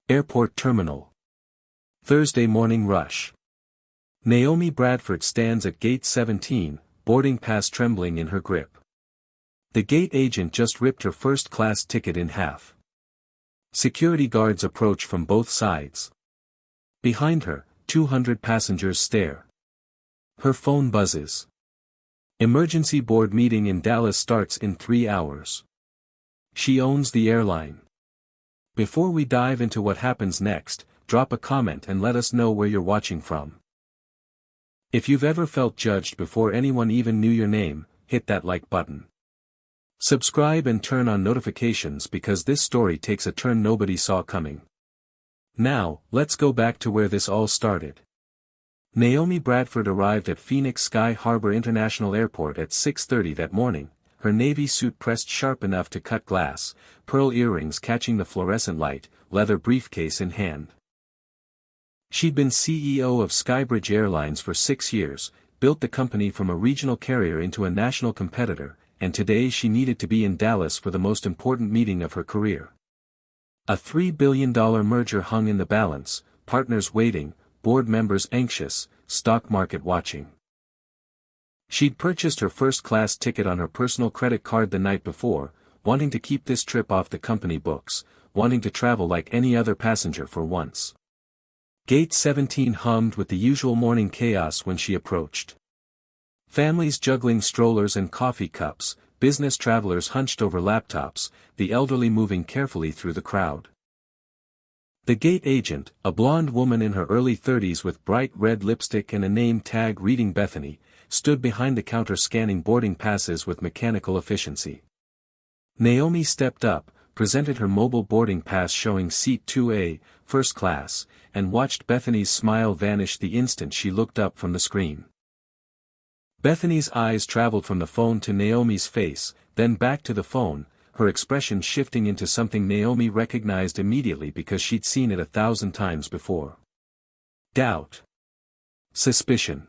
Airport terminal. Thursday morning rush. Naomi Bradford stands at gate 17, boarding pass trembling in her grip. The gate agent just ripped her first-class ticket in half. Security guards approach from both sides. Behind her, 200 passengers stare. Her phone buzzes. Emergency board meeting in Dallas starts in 3 hours. She owns the airline. Before we dive into what happens next, drop a comment and let us know where you're watching from. If you've ever felt judged before anyone even knew your name, hit that like button. Subscribe and turn on notifications because this story takes a turn nobody saw coming. Now, let's go back to where this all started. Naomi Bradford arrived at Phoenix Sky Harbor International Airport at 6:30 that morning, her navy suit pressed sharp enough to cut glass, pearl earrings catching the fluorescent light, leather briefcase in hand. She'd been CEO of SkyBridge Airlines for 6 years, built the company from a regional carrier into a national competitor, and today she needed to be in Dallas for the most important meeting of her career. A $3 billion merger hung in the balance, partners waiting, board members anxious, stock market watching. She'd purchased her first-class ticket on her personal credit card the night before, wanting to keep this trip off the company books, wanting to travel like any other passenger for once. Gate 17 hummed with the usual morning chaos when she approached. Families juggling strollers and coffee cups, business travelers hunched over laptops, the elderly moving carefully through the crowd. The gate agent, a blonde woman in her early 30s with bright red lipstick and a name tag reading Bethany, stood behind the counter scanning boarding passes with mechanical efficiency. Naomi stepped up, presented her mobile boarding pass showing seat 2A, first class, and watched Bethany's smile vanish the instant she looked up from the screen. Bethany's eyes traveled from the phone to Naomi's face, then back to the phone, her expression shifting into something Naomi recognized immediately because she'd seen it 1,000 times before. Doubt. Suspicion.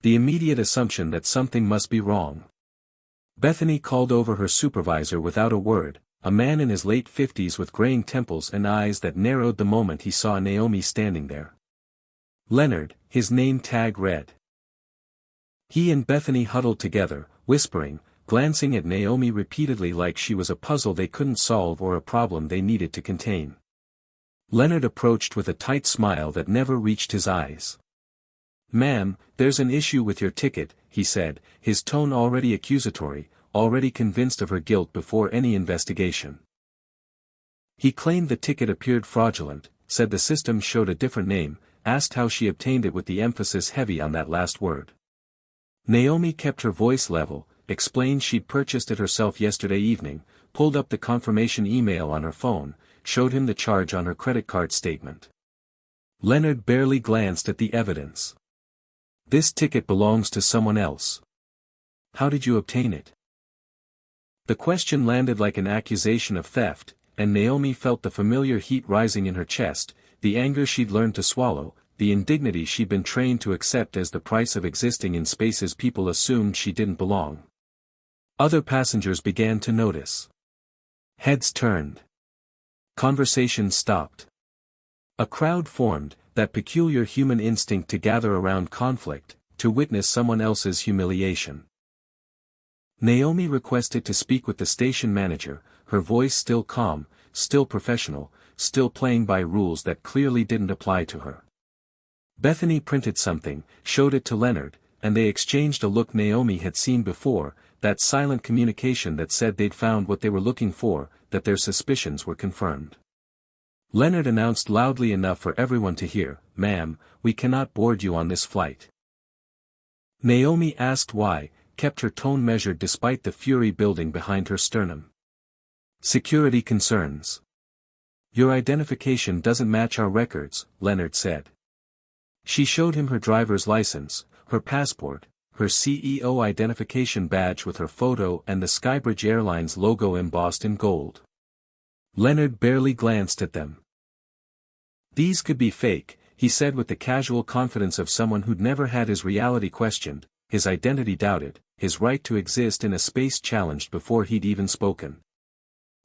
The immediate assumption that something must be wrong. Bethany called over her supervisor without a word, a man in his late 50s with graying temples and eyes that narrowed the moment he saw Naomi standing there. Leonard, his name tag read. He and Bethany huddled together, whispering, glancing at Naomi repeatedly like she was a puzzle they couldn't solve or a problem they needed to contain. Leonard approached with a tight smile that never reached his eyes. "Ma'am, there's an issue with your ticket," he said, his tone already accusatory, already convinced of her guilt before any investigation. He claimed the ticket appeared fraudulent, said the system showed a different name, asked how she obtained it with the emphasis heavy on that last word. Naomi kept her voice level, explained she'd purchased it herself yesterday evening, pulled up the confirmation email on her phone, showed him the charge on her credit card statement. Leonard barely glanced at the evidence. "This ticket belongs to someone else. How did you obtain it?" The question landed like an accusation of theft, and Naomi felt the familiar heat rising in her chest, the anger she'd learned to swallow, the indignity she'd been trained to accept as the price of existing in spaces people assumed she didn't belong. Other passengers began to notice. Heads turned. Conversation stopped. A crowd formed, that peculiar human instinct to gather around conflict, to witness someone else's humiliation. Naomi requested to speak with the station manager, her voice still calm, still professional, still playing by rules that clearly didn't apply to her. Bethany printed something, showed it to Leonard, and they exchanged a look Naomi had seen before, that silent communication that said they'd found what they were looking for, that their suspicions were confirmed. Leonard announced loudly enough for everyone to hear, "Ma'am, we cannot board you on this flight." Naomi asked why, kept her tone measured despite the fury building behind her sternum. "Security concerns. Your identification doesn't match our records," Leonard said. She showed him her driver's license, her passport, her CEO identification badge with her photo and the SkyBridge Airlines logo embossed in gold. Leonard barely glanced at them. "These could be fake," he said with the casual confidence of someone who'd never had his reality questioned, his identity doubted, his right to exist in a space challenged before he'd even spoken.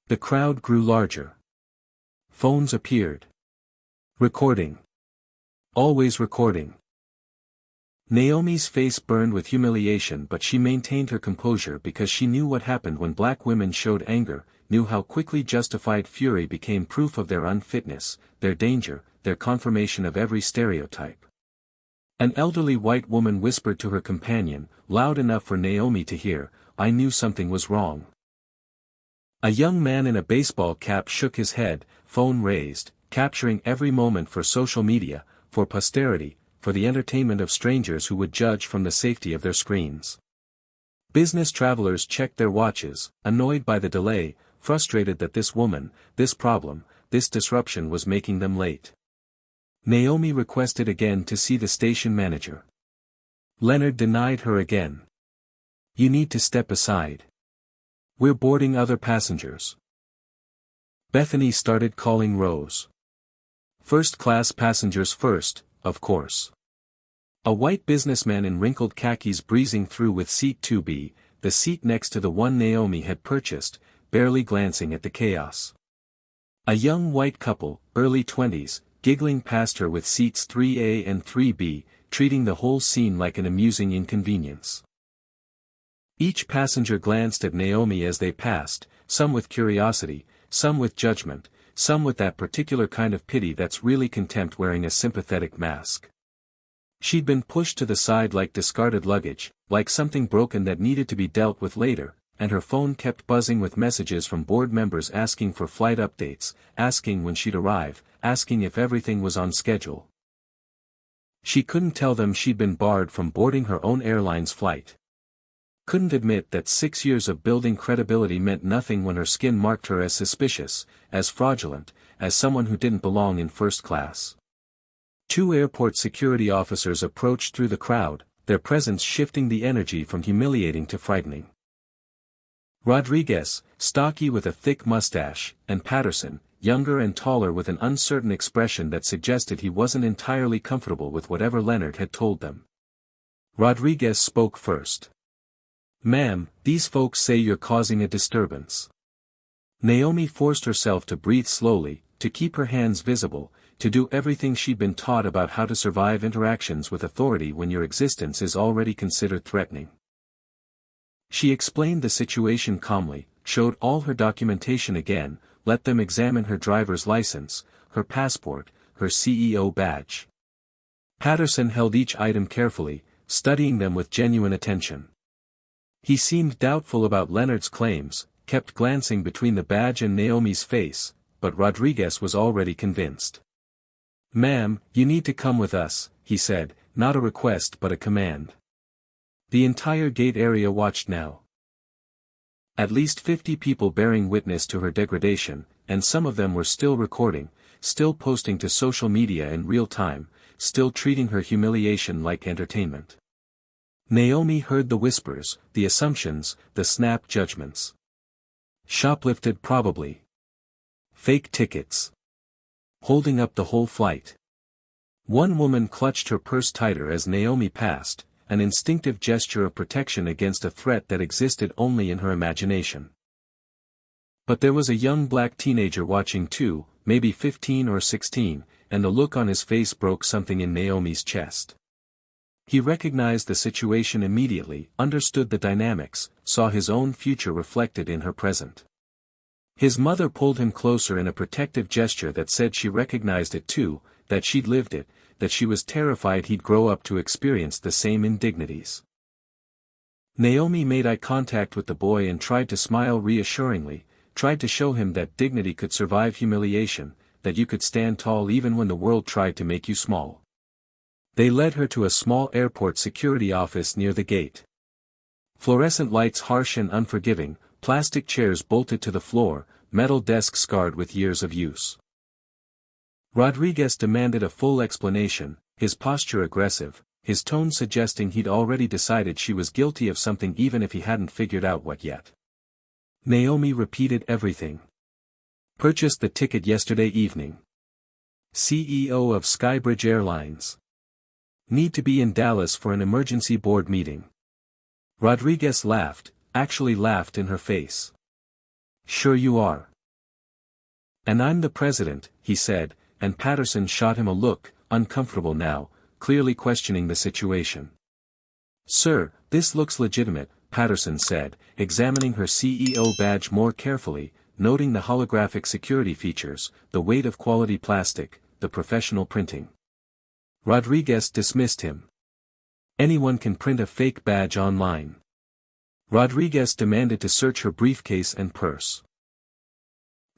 The crowd grew larger. Phones appeared. Recording. Always recording. Naomi's face burned with humiliation, but she maintained her composure because she knew what happened when black women showed anger, knew how quickly justified fury became proof of their unfitness, their danger, their confirmation of every stereotype. An elderly white woman whispered to her companion, loud enough for Naomi to hear, "I knew something was wrong." A young man in a baseball cap shook his head, phone raised, capturing every moment for social media, for posterity, for the entertainment of strangers who would judge from the safety of their screens. Business travelers checked their watches, annoyed by the delay, frustrated that this woman, this problem, this disruption was making them late. Naomi requested again to see the station manager. Leonard denied her again. "You need to step aside. We're boarding other passengers." Bethany started calling Rose. First-class passengers first, of course. A white businessman in wrinkled khakis breezing through with seat 2B, the seat next to the one Naomi had purchased, barely glancing at the chaos. A young white couple, early 20s, giggling past her with seats 3A and 3B, treating the whole scene like an amusing inconvenience. Each passenger glanced at Naomi as they passed, some with curiosity, some with judgment, some with that particular kind of pity that's really contempt wearing a sympathetic mask. She'd been pushed to the side like discarded luggage, like something broken that needed to be dealt with later, and her phone kept buzzing with messages from board members asking for flight updates, asking when she'd arrive, asking if everything was on schedule. She couldn't tell them she'd been barred from boarding her own airline's flight. Couldn't admit that 6 years of building credibility meant nothing when her skin marked her as suspicious, as fraudulent, as someone who didn't belong in first class. 2 airport security officers approached through the crowd, their presence shifting the energy from humiliating to frightening. Rodriguez, stocky with a thick mustache, and Patterson, younger and taller with an uncertain expression that suggested he wasn't entirely comfortable with whatever Leonard had told them. Rodriguez spoke first. "Ma'am, these folks say you're causing a disturbance." Naomi forced herself to breathe slowly, to keep her hands visible, to do everything she'd been taught about how to survive interactions with authority when your existence is already considered threatening. She explained the situation calmly, showed all her documentation again, let them examine her driver's license, her passport, her CEO badge. Patterson held each item carefully, studying them with genuine attention. He seemed doubtful about Leonard's claims, kept glancing between the badge and Naomi's face, but Rodriguez was already convinced. "Ma'am, you need to come with us," he said, not a request but a command. The entire gate area watched now. At least 50 people bearing witness to her degradation, and some of them were still recording, still posting to social media in real time, still treating her humiliation like entertainment. Naomi heard the whispers, the assumptions, the snap judgments. Shoplifted probably. Fake tickets. Holding up the whole flight. One woman clutched her purse tighter as Naomi passed, an instinctive gesture of protection against a threat that existed only in her imagination. But there was a young black teenager watching too, maybe 15 or 16, and the look on his face broke something in Naomi's chest. He recognized the situation immediately, understood the dynamics, saw his own future reflected in her present. His mother pulled him closer in a protective gesture that said she recognized it too, that she'd lived it, that she was terrified he'd grow up to experience the same indignities. Naomi made eye contact with the boy and tried to smile reassuringly, tried to show him that dignity could survive humiliation, that you could stand tall even when the world tried to make you small. They led her to a small airport security office near the gate. Fluorescent lights harsh and unforgiving, plastic chairs bolted to the floor, metal desks scarred with years of use. Rodriguez demanded a full explanation, his posture aggressive, his tone suggesting he'd already decided she was guilty of something even if he hadn't figured out what yet. Naomi repeated everything. Purchased the ticket yesterday evening. CEO of SkyBridge Airlines. Need to be in Dallas for an emergency board meeting. Rodriguez laughed, actually laughed in her face. Sure you are. And I'm the president, he said, and Patterson shot him a look, uncomfortable now, clearly questioning the situation. "Sir, this looks legitimate," Patterson said, examining her CEO badge more carefully, noting the holographic security features, the weight of quality plastic, the professional printing. Rodriguez dismissed him. "Anyone can print a fake badge online." Rodriguez demanded to search her briefcase and purse.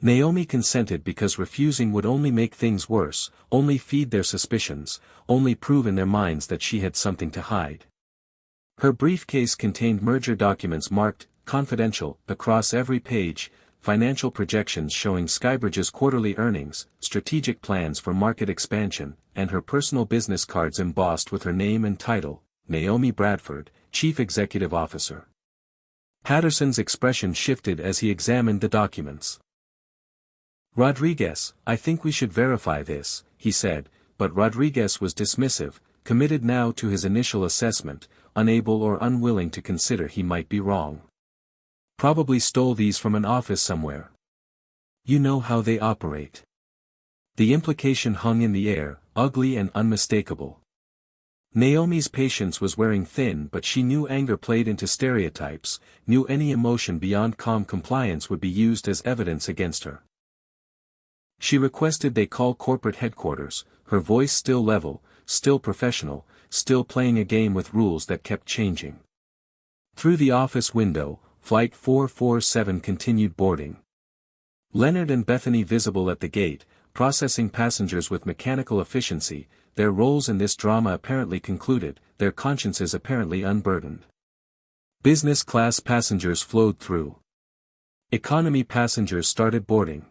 Naomi consented because refusing would only make things worse, only feed their suspicions, only prove in their minds that she had something to hide. Her briefcase contained merger documents marked confidential across every page, financial projections showing SkyBridge's quarterly earnings, strategic plans for market expansion, and her personal business cards embossed with her name and title, Naomi Bradford, Chief Executive Officer. Patterson's expression shifted as he examined the documents. "Rodriguez, I think we should verify this," he said, but Rodriguez was dismissive, committed now to his initial assessment, unable or unwilling to consider he might be wrong. "Probably stole these from an office somewhere. You know how they operate." The implication hung in the air, ugly and unmistakable. Naomi's patience was wearing thin, but she knew anger played into stereotypes, knew any emotion beyond calm compliance would be used as evidence against her. She requested they call corporate headquarters, her voice still level, still professional, still playing a game with rules that kept changing. Through the office window, Flight 447 continued boarding. Leonard and Bethany visible at the gate, processing passengers with mechanical efficiency, their roles in this drama apparently concluded, their consciences apparently unburdened. Business class passengers flowed through. Economy passengers started boarding.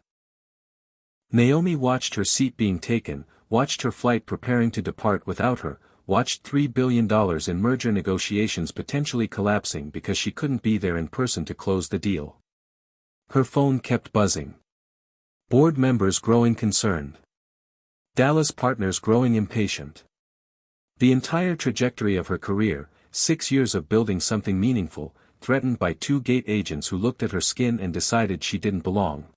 Naomi watched her seat being taken, watched her flight preparing to depart without her, watched $3 billion in merger negotiations potentially collapsing because she couldn't be there in person to close the deal. Her phone kept buzzing. Board members growing concerned. Dallas partners growing impatient. The entire trajectory of her career, 6 years of building something meaningful, threatened by two gate agents who looked at her skin and decided she didn't belong.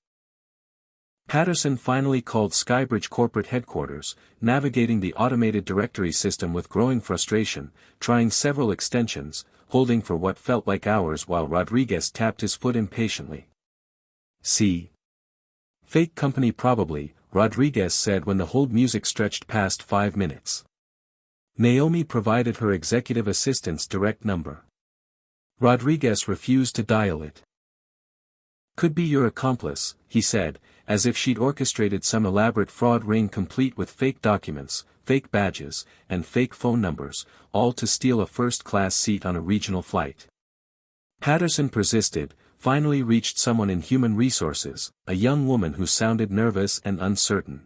Patterson finally called SkyBridge corporate headquarters, navigating the automated directory system with growing frustration, trying several extensions, holding for what felt like hours while Rodriguez tapped his foot impatiently. "See? Fake company probably," Rodriguez said when the hold music stretched past 5 minutes. Naomi provided her executive assistant's direct number. Rodriguez refused to dial it. "Could be your accomplice," he said, as if she'd orchestrated some elaborate fraud ring complete with fake documents, fake badges, and fake phone numbers, all to steal a first-class seat on a regional flight. Patterson persisted, finally reached someone in human resources, a young woman who sounded nervous and uncertain.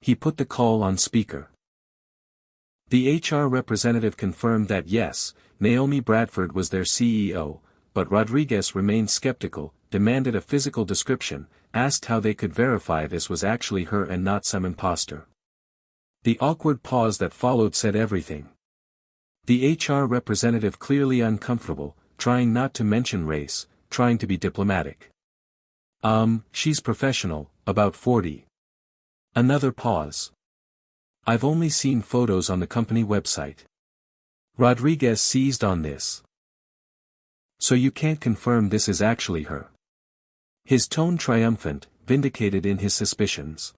He put the call on speaker. The HR representative confirmed that yes, Naomi Bradford was their CEO, but Rodriguez remained skeptical, demanded a physical description, asked how they could verify this was actually her and not some imposter. The awkward pause that followed said everything. The HR representative clearly uncomfortable, trying not to mention race, trying to be diplomatic. She's professional, about 40. Another pause. "I've only seen photos on the company website." Rodriguez seized on this. "So you can't confirm this is actually her?" His tone triumphant, vindicated in his suspicions.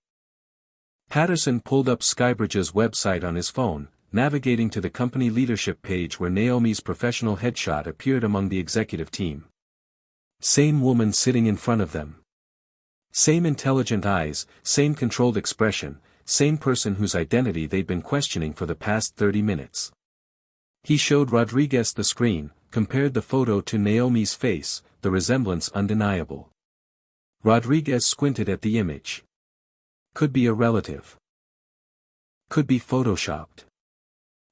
Patterson pulled up SkyBridge's website on his phone, navigating to the company leadership page where Naomi's professional headshot appeared among the executive team. Same woman sitting in front of them. Same intelligent eyes, same controlled expression, same person whose identity they'd been questioning for the past 30 minutes. He showed Rodriguez the screen, compared the photo to Naomi's face, the resemblance undeniable. Rodriguez squinted at the image. Could be a relative. Could be photoshopped.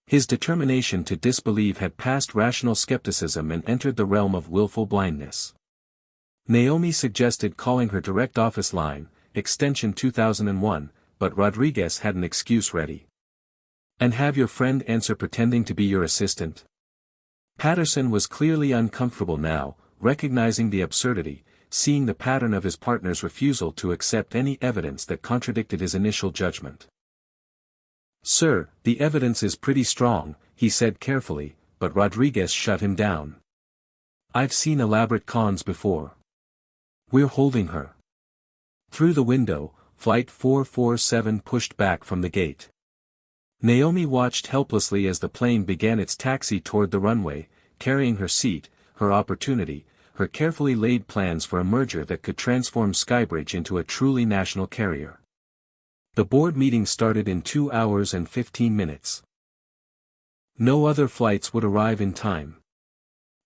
His determination to disbelieve had passed rational skepticism and entered the realm of willful blindness. Naomi suggested calling her direct office line, extension 2001, but Rodriguez had an excuse ready. "And have your friend answer pretending to be your assistant?" Patterson was clearly uncomfortable now, recognizing the absurdity, seeing the pattern of his partner's refusal to accept any evidence that contradicted his initial judgment. "Sir, the evidence is pretty strong," he said carefully, but Rodriguez shut him down. "I've seen elaborate cons before. We're holding her." Through the window, Flight 447 pushed back from the gate. Naomi watched helplessly as the plane began its taxi toward the runway, carrying her seat, her opportunity, her carefully laid plans for a merger that could transform SkyBridge into a truly national carrier. The board meeting started in 2 hours and 15 minutes. No other flights would arrive in time.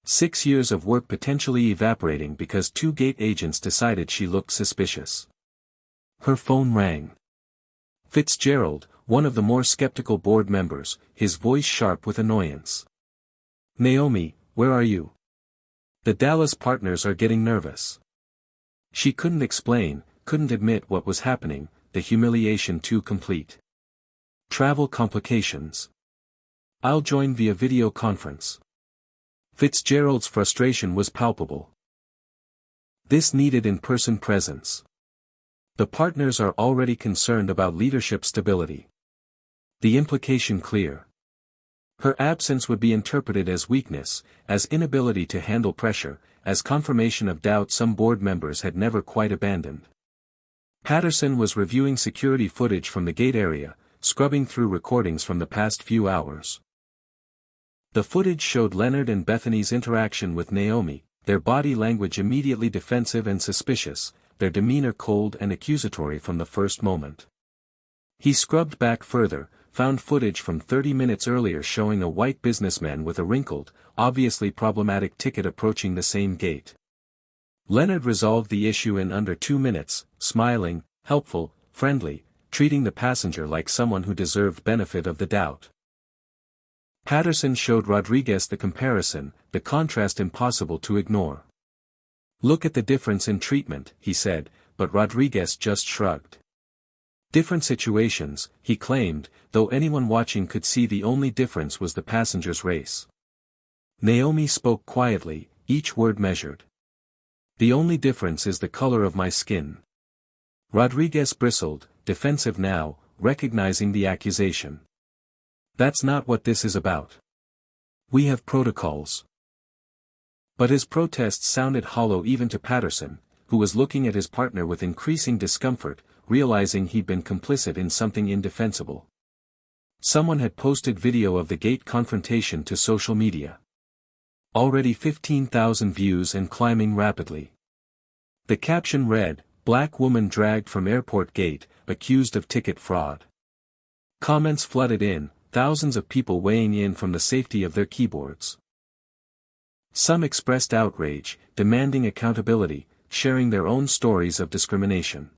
6 years of work potentially evaporating because 2 gate agents decided she looked suspicious. Her phone rang. Fitzgerald, one of the more skeptical board members, his voice sharp with annoyance. "Naomi, where are you? The Dallas partners are getting nervous." She couldn't explain, couldn't admit what was happening, the humiliation too complete. "Travel complications. I'll join via video conference." Fitzgerald's frustration was palpable. This needed in-person presence. The partners are already concerned about leadership stability. The implication clear. Her absence would be interpreted as weakness, as inability to handle pressure, as confirmation of doubt some board members had never quite abandoned. Patterson was reviewing security footage from the gate area, scrubbing through recordings from the past few hours. The footage showed Leonard and Bethany's interaction with Naomi, their body language immediately defensive and suspicious, their demeanor cold and accusatory from the first moment. He scrubbed back further, found footage from 30 minutes earlier showing a white businessman with a wrinkled, obviously problematic ticket approaching the same gate. Leonard resolved the issue in under 2 minutes, smiling, helpful, friendly, treating the passenger like someone who deserved benefit of the doubt. Patterson showed Rodriguez the comparison, the contrast impossible to ignore. "Look at the difference in treatment," he said, but Rodriguez just shrugged. Different situations, he claimed, though anyone watching could see the only difference was the passenger's race. Naomi spoke quietly, each word measured. "The only difference is the color of my skin." Rodriguez bristled, defensive now, recognizing the accusation. "That's not what this is about. We have protocols." But his protests sounded hollow even to Patterson, who was looking at his partner with increasing discomfort, realizing he'd been complicit in something indefensible. Someone had posted video of the gate confrontation to social media. Already 15,000 views and climbing rapidly. The caption read, "Black woman dragged from airport gate, accused of ticket fraud." Comments flooded in, thousands of people weighing in from the safety of their keyboards. Some expressed outrage, demanding accountability, sharing their own stories of discrimination.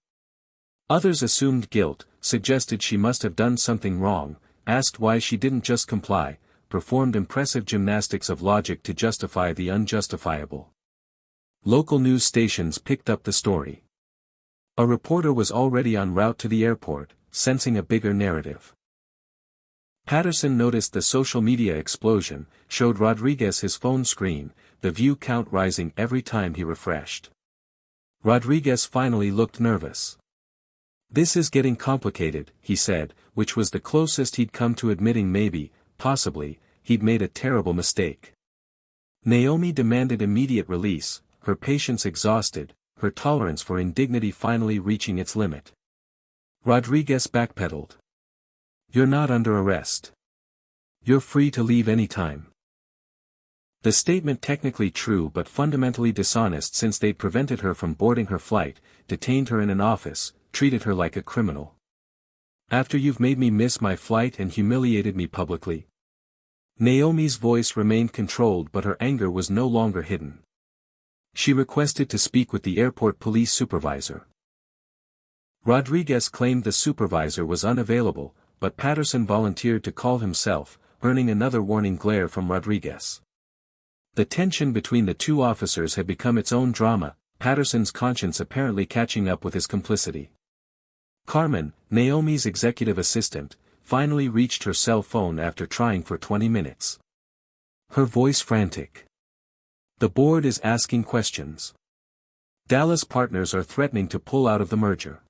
Others assumed guilt, suggested she must have done something wrong, asked why she didn't just comply, performed impressive gymnastics of logic to justify the unjustifiable. Local news stations picked up the story. A reporter was already en route to the airport, sensing a bigger narrative. Patterson noticed the social media explosion, showed Rodriguez his phone screen, the view count rising every time he refreshed. Rodriguez finally looked nervous. "This is getting complicated," he said, which was the closest he'd come to admitting maybe, possibly, he'd made a terrible mistake. Naomi demanded immediate release, her patience exhausted, her tolerance for indignity finally reaching its limit. Rodriguez backpedaled. "You're not under arrest. You're free to leave anytime." The statement technically true but fundamentally dishonest since they'd prevented her from boarding her flight, detained her in an office, treated her like a criminal. "After you've made me miss my flight and humiliated me publicly." Naomi's voice remained controlled but her anger was no longer hidden. She requested to speak with the airport police supervisor. Rodriguez claimed the supervisor was unavailable, but Patterson volunteered to call himself, earning another warning glare from Rodriguez. The tension between the two officers had become its own drama, Patterson's conscience apparently catching up with his complicity. Carmen, Naomi's executive assistant, finally reached her cell phone after trying for 20 minutes. Her voice frantic. "The board is asking questions." Dallas partners are threatening to pull out of the merger.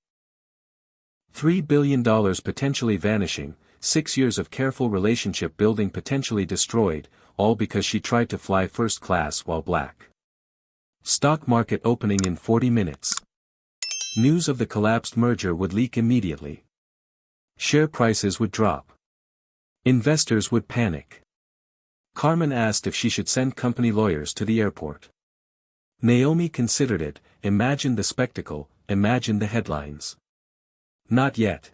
$3 billion potentially vanishing, 6 years of careful relationship building potentially destroyed, all because she tried to fly first class while black. Stock market opening in 40 minutes. News of the collapsed merger would leak immediately. Share prices would drop. Investors would panic. Carmen asked if she should send company lawyers to the airport. Naomi considered it, imagined the spectacle, imagined the headlines. Not yet.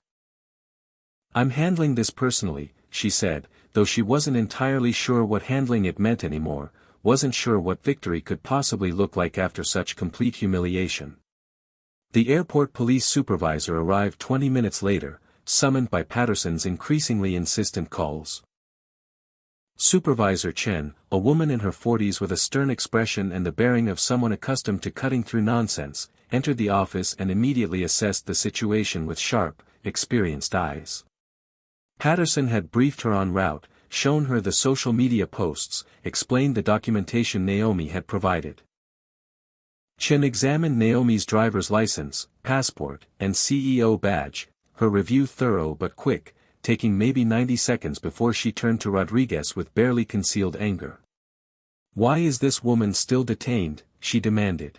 I'm handling this personally, she said, though she wasn't entirely sure what handling it meant anymore, wasn't sure what victory could possibly look like after such complete humiliation. The airport police supervisor arrived 20 minutes later, summoned by Patterson's increasingly insistent calls. Supervisor Chen, a woman in her 40s with a stern expression and the bearing of someone accustomed to cutting through nonsense, entered the office and immediately assessed the situation with sharp, experienced eyes. Patterson had briefed her en route, shown her the social media posts, explained the documentation Naomi had provided. Chen examined Naomi's driver's license, passport, and CEO badge, her review thorough but quick, taking maybe 90 seconds before she turned to Rodriguez with barely concealed anger. "Why is this woman still detained?" she demanded.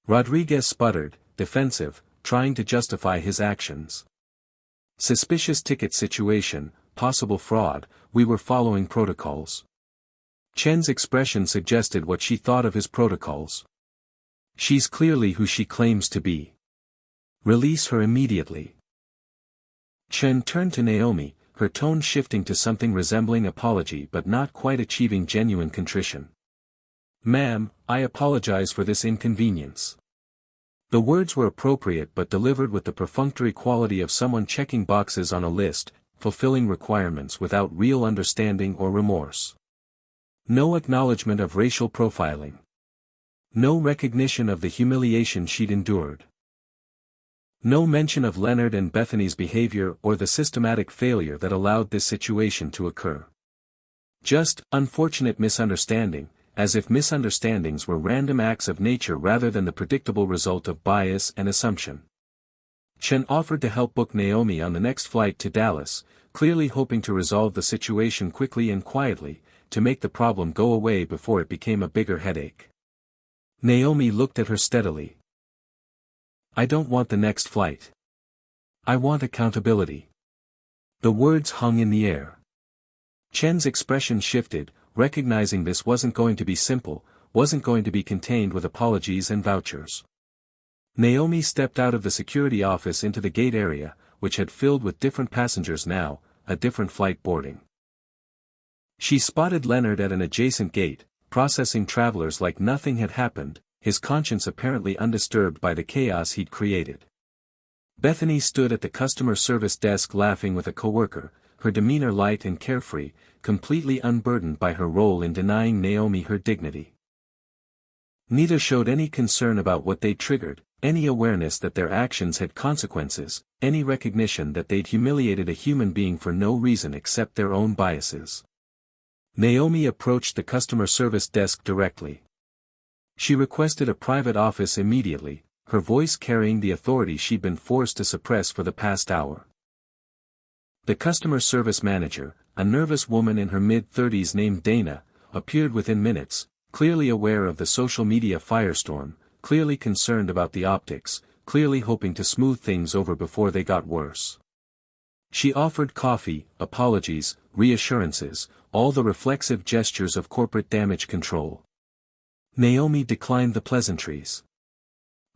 Rodriguez sputtered, defensive, trying to justify his actions. "Suspicious ticket situation, possible fraud, we were following protocols." Chen's expression suggested what she thought of his protocols. "She's clearly who she claims to be. Release her immediately." Chen turned to Naomi, her tone shifting to something resembling apology but not quite achieving genuine contrition. "Ma'am, I apologize for this inconvenience." The words were appropriate but delivered with the perfunctory quality of someone checking boxes on a list, fulfilling requirements without real understanding or remorse. No acknowledgement of racial profiling. No recognition of the humiliation she'd endured. No mention of Leonard and Bethany's behavior or the systematic failure that allowed this situation to occur. Just, unfortunate misunderstanding, as if misunderstandings were random acts of nature rather than the predictable result of bias and assumption. Chen offered to help book Naomi on the next flight to Dallas, clearly hoping to resolve the situation quickly and quietly, to make the problem go away before it became a bigger headache. Naomi looked at her steadily. "I don't want the next flight. I want accountability." The words hung in the air. Chen's expression shifted, recognizing this wasn't going to be simple, wasn't going to be contained with apologies and vouchers. Naomi stepped out of the security office into the gate area, which had filled with different passengers now, a different flight boarding. She spotted Leonard at an adjacent gate, processing travelers like nothing had happened, his conscience apparently undisturbed by the chaos he'd created. Bethany stood at the customer service desk laughing with a coworker, her demeanor light and carefree, completely unburdened by her role in denying Naomi her dignity. Neither showed any concern about what they'd triggered, any awareness that their actions had consequences, any recognition that they'd humiliated a human being for no reason except their own biases. Naomi approached the customer service desk directly. She requested a private office immediately, her voice carrying the authority she'd been forced to suppress for the past hour. The customer service manager, a nervous woman in her mid-30s named Dana, appeared within minutes, clearly aware of the social media firestorm, clearly concerned about the optics, clearly hoping to smooth things over before they got worse. She offered coffee, apologies, reassurances, all the reflexive gestures of corporate damage control. Naomi declined the pleasantries.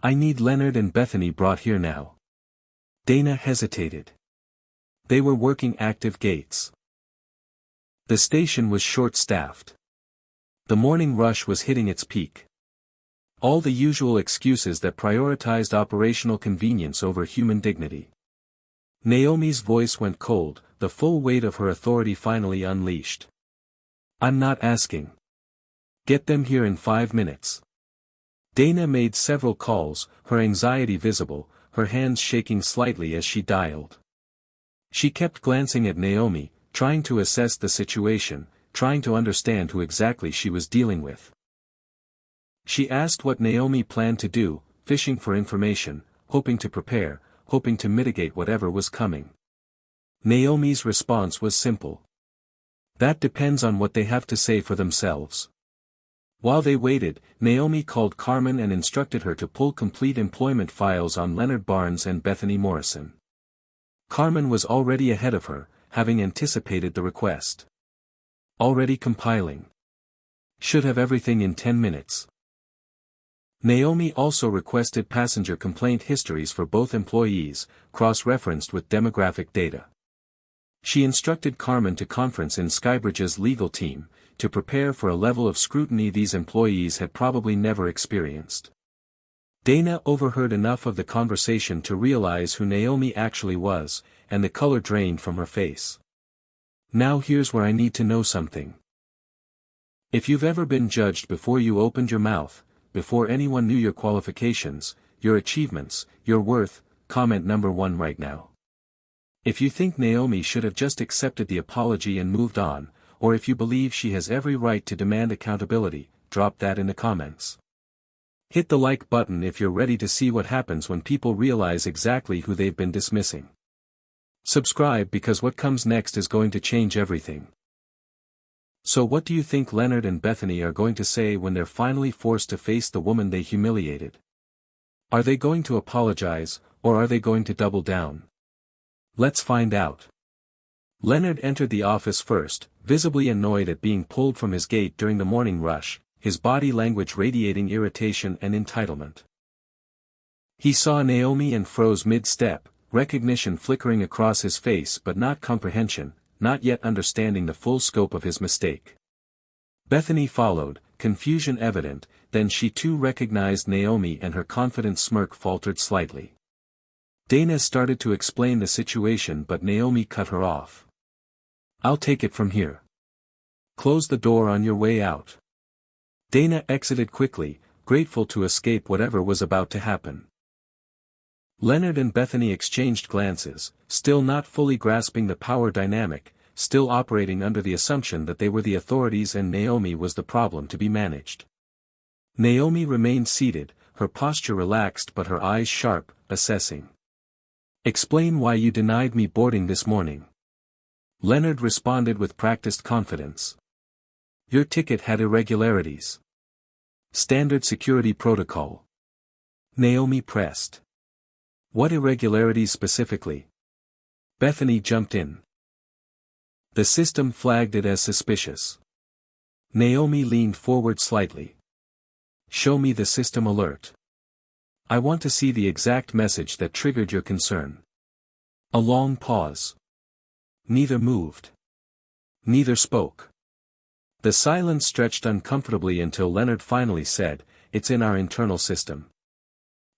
"I need Leonard and Bethany brought here now." Dana hesitated. They were working active gates. The station was short-staffed. The morning rush was hitting its peak. All the usual excuses that prioritized operational convenience over human dignity. Naomi's voice went cold, the full weight of her authority finally unleashed. "I'm not asking. Get them here in 5 minutes." Dana made several calls, her anxiety visible, her hands shaking slightly as she dialed. She kept glancing at Naomi, trying to assess the situation, trying to understand who exactly she was dealing with. She asked what Naomi planned to do, fishing for information, hoping to prepare, hoping to mitigate whatever was coming. Naomi's response was simple. That depends on what they have to say for themselves. While they waited, Naomi called Carmen and instructed her to pull complete employment files on Leonard Barnes and Bethany Morrison. Carmen was already ahead of her, having anticipated the request. Already compiling. Should have everything in 10 minutes. Naomi also requested passenger complaint histories for both employees, cross-referenced with demographic data. She instructed Carmen to conference in SkyBridge's legal team, to prepare for a level of scrutiny these employees had probably never experienced. Dana overheard enough of the conversation to realize who Naomi actually was, and the color drained from her face. Now here's where I need to know something. If you've ever been judged before you opened your mouth, before anyone knew your qualifications, your achievements, your worth, comment number 1 right now. If you think Naomi should have just accepted the apology and moved on, or if you believe she has every right to demand accountability, drop that in the comments. Hit the like button if you're ready to see what happens when people realize exactly who they've been dismissing. Subscribe because what comes next is going to change everything. So what do you think Leonard and Bethany are going to say when they're finally forced to face the woman they humiliated? Are they going to apologize, or are they going to double down? Let's find out. Leonard entered the office first, visibly annoyed at being pulled from his gate during the morning rush, his body language radiating irritation and entitlement. He saw Naomi and froze mid-step, recognition flickering across his face but not comprehension, not yet understanding the full scope of his mistake. Bethany followed, confusion evident, then she too recognized Naomi and her confident smirk faltered slightly. Dana started to explain the situation but Naomi cut her off. I'll take it from here. Close the door on your way out. Dana exited quickly, grateful to escape whatever was about to happen. Leonard and Bethany exchanged glances, still not fully grasping the power dynamic, still operating under the assumption that they were the authorities and Naomi was the problem to be managed. Naomi remained seated, her posture relaxed but her eyes sharp, assessing. Explain why you denied me boarding this morning. Leonard responded with practiced confidence. Your ticket had irregularities. Standard security protocol. Naomi pressed. What irregularities specifically? Bethany jumped in. The system flagged it as suspicious. Naomi leaned forward slightly. Show me the system alert. I want to see the exact message that triggered your concern. A long pause. Neither moved. Neither spoke. The silence stretched uncomfortably until Leonard finally said, It's in our internal system.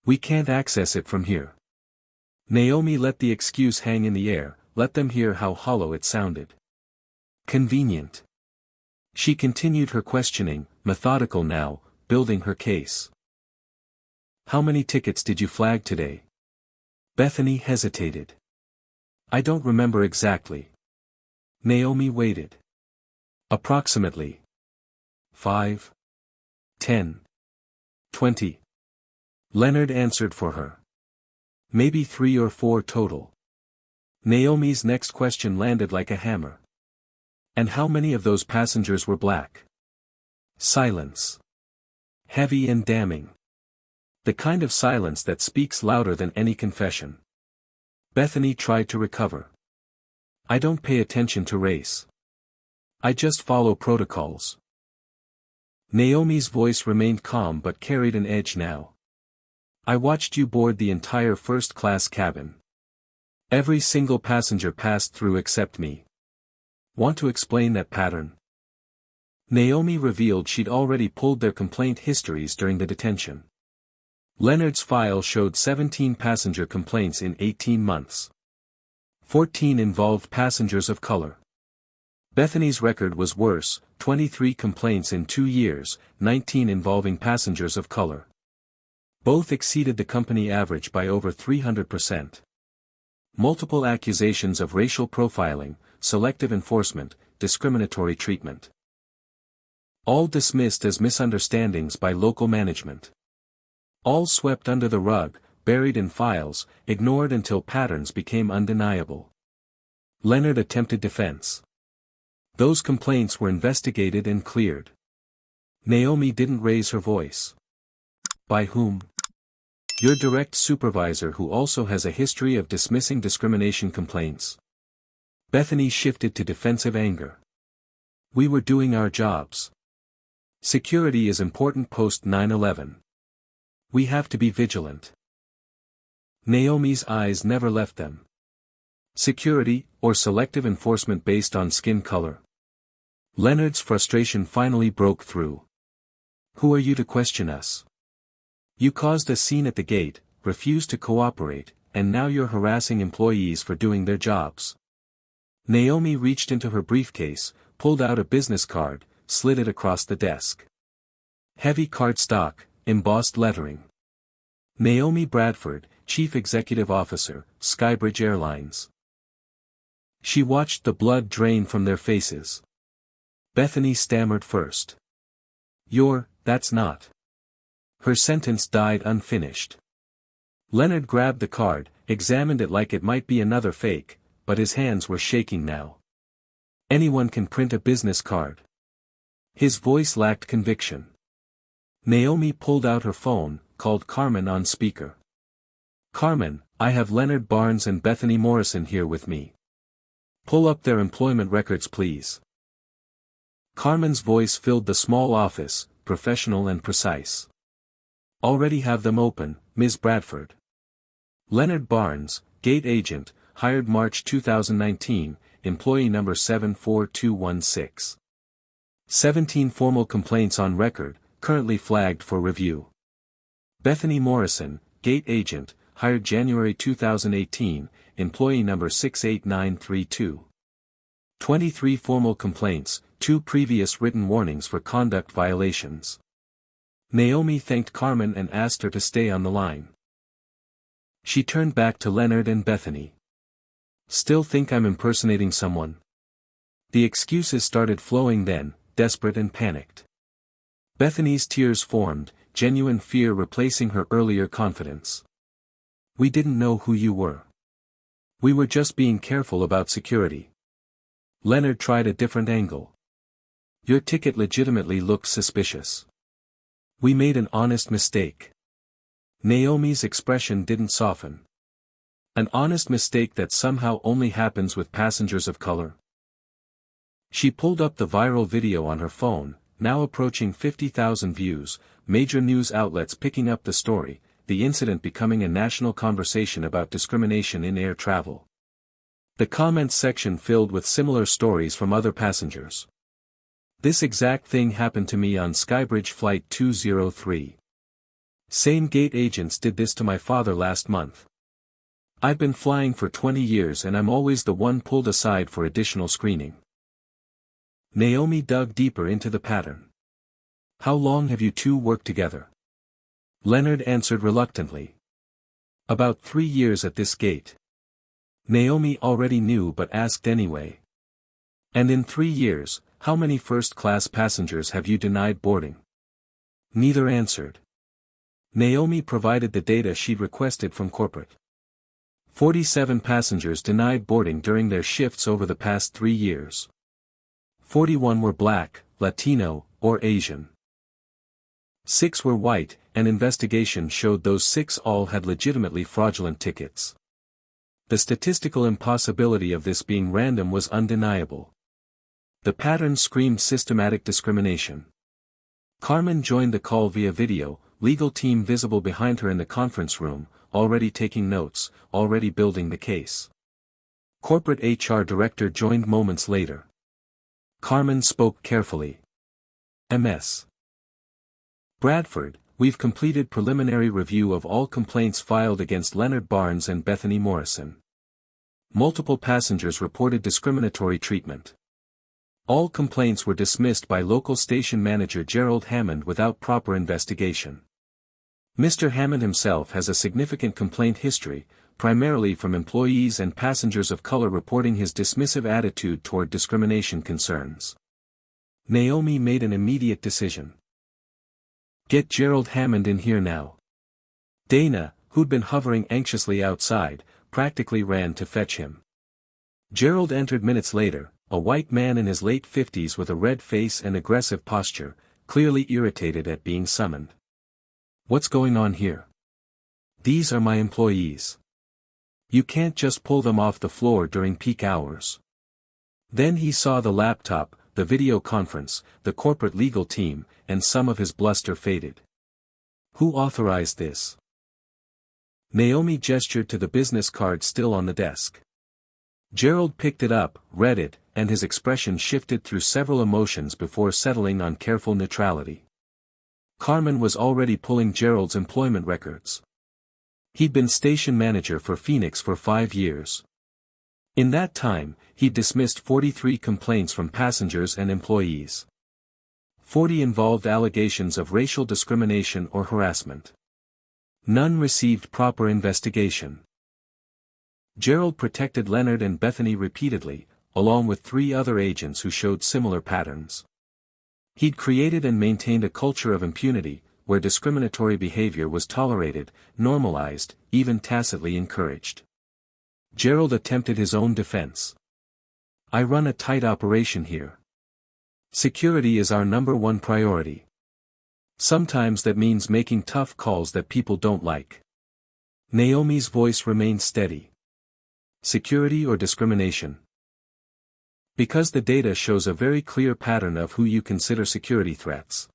We can't access it from here. Naomi let the excuse hang in the air, let them hear how hollow it sounded. Convenient. She continued her questioning, methodical now, building her case. How many tickets did you flag today? Bethany hesitated. I don't remember exactly. Naomi waited. Approximately. 5. 10. 20. Leonard answered for her. Maybe 3 or 4 total. Naomi's next question landed like a hammer. And how many of those passengers were black? Silence. Heavy and damning. The kind of silence that speaks louder than any confession. Bethany tried to recover. I don't pay attention to race. I just follow protocols. Naomi's voice remained calm but carried an edge now. I watched you board the entire first-class cabin. Every single passenger passed through except me. Want to explain that pattern? Naomi revealed she'd already pulled their complaint histories during the detention. Leonard's file showed 17 passenger complaints in 18 months. 14 involved passengers of color. Bethany's record was worse, 23 complaints in 2 years, 19 involving passengers of color. Both exceeded the company average by over 300%. Multiple accusations of racial profiling, selective enforcement, discriminatory treatment. All dismissed as misunderstandings by local management. All swept under the rug, buried in files, ignored until patterns became undeniable. Leonard attempted defense. Those complaints were investigated and cleared. Naomi didn't raise her voice. By whom? Your direct supervisor, who also has a history of dismissing discrimination complaints. Bethany shifted to defensive anger. We were doing our jobs. Security is important post 9/11. We have to be vigilant. Naomi's eyes never left them. Security, or selective enforcement based on skin color? Leonard's frustration finally broke through. Who are you to question us? You caused a scene at the gate, refused to cooperate, and now you're harassing employees for doing their jobs. Naomi reached into her briefcase, pulled out a business card, slid it across the desk. Heavy cardstock, embossed lettering. Naomi Bradford, Chief Executive Officer, SkyBridge Airlines. She watched the blood drain from their faces. Bethany stammered first. That's not. Her sentence died unfinished. Leonard grabbed the card, examined it like it might be another fake, but his hands were shaking now. Anyone can print a business card. His voice lacked conviction. Naomi pulled out her phone, called Carmen on speaker. Carmen, I have Leonard Barnes and Bethany Morrison here with me. Pull up their employment records, please. Carmen's voice filled the small office, professional and precise. Already have them open, Ms. Bradford. Leonard Barnes, gate agent, hired March 2019, employee number 74216. 17 formal complaints on record, currently flagged for review. Bethany Morrison, gate agent, hired January 2018, employee number 68932. 23 formal complaints, 2 previous written warnings for conduct violations. Naomi thanked Carmen and asked her to stay on the line. She turned back to Leonard and Bethany. Still think I'm impersonating someone? The excuses started flowing then, desperate and panicked. Bethany's tears formed, genuine fear replacing her earlier confidence. We didn't know who you were. We were just being careful about security. Leonard tried a different angle. Your ticket legitimately looks suspicious. We made an honest mistake. Naomi's expression didn't soften. An honest mistake that somehow only happens with passengers of color. She pulled up the viral video on her phone, now approaching 50,000 views, major news outlets picking up the story, the incident becoming a national conversation about discrimination in air travel. The comments section filled with similar stories from other passengers. This exact thing happened to me on SkyBridge Flight 203. Same gate agents did this to my father last month. I've been flying for 20 years and I'm always the one pulled aside for additional screening. Naomi dug deeper into the pattern. How long have you two worked together? Leonard answered reluctantly. About 3 years at this gate. Naomi already knew but asked anyway. And in 3 years, how many first-class passengers have you denied boarding? Neither answered. Naomi provided the data she'd requested from corporate. 47 passengers denied boarding during their shifts over the past 3 years. 41 were Black, Latino, or Asian. 6 were white, and investigation showed those 6 all had legitimately fraudulent tickets. The statistical impossibility of this being random was undeniable. The pattern screamed systematic discrimination. Carmen joined the call via video, legal team visible behind her in the conference room, already taking notes, already building the case. Corporate HR director joined moments later. Carmen spoke carefully. Ms. Bradford, we've completed preliminary review of all complaints filed against Leonard Barnes and Bethany Morrison. Multiple passengers reported discriminatory treatment. All complaints were dismissed by local station manager Gerald Hammond without proper investigation. Mr. Hammond himself has a significant complaint history, primarily from employees and passengers of color reporting his dismissive attitude toward discrimination concerns. Naomi made an immediate decision. Get Gerald Hammond in here now. Dana, who'd been hovering anxiously outside, practically ran to fetch him. Gerald entered minutes later, a white man in his late 50s with a red face and aggressive posture, clearly irritated at being summoned. What's going on here? These are my employees. You can't just pull them off the floor during peak hours. Then he saw the laptop, the video conference, the corporate legal team, and some of his bluster faded. Who authorized this? Naomi gestured to the business card still on the desk. Gerald picked it up, read it, and his expression shifted through several emotions before settling on careful neutrality. Carmen was already pulling Gerald's employment records. He'd been station manager for Phoenix for 5 years. In that time, he'd dismissed 43 complaints from passengers and employees. 40 involved allegations of racial discrimination or harassment. None received proper investigation. Gerald protected Leonard and Bethany repeatedly, along with 3 other agents who showed similar patterns. He'd created and maintained a culture of impunity, where discriminatory behavior was tolerated, normalized, even tacitly encouraged. Gerald attempted his own defense. I run a tight operation here. Security is our #1 priority. Sometimes that means making tough calls that people don't like. Naomi's voice remained steady. Security or discrimination? Because the data shows a very clear pattern of who you consider security threats.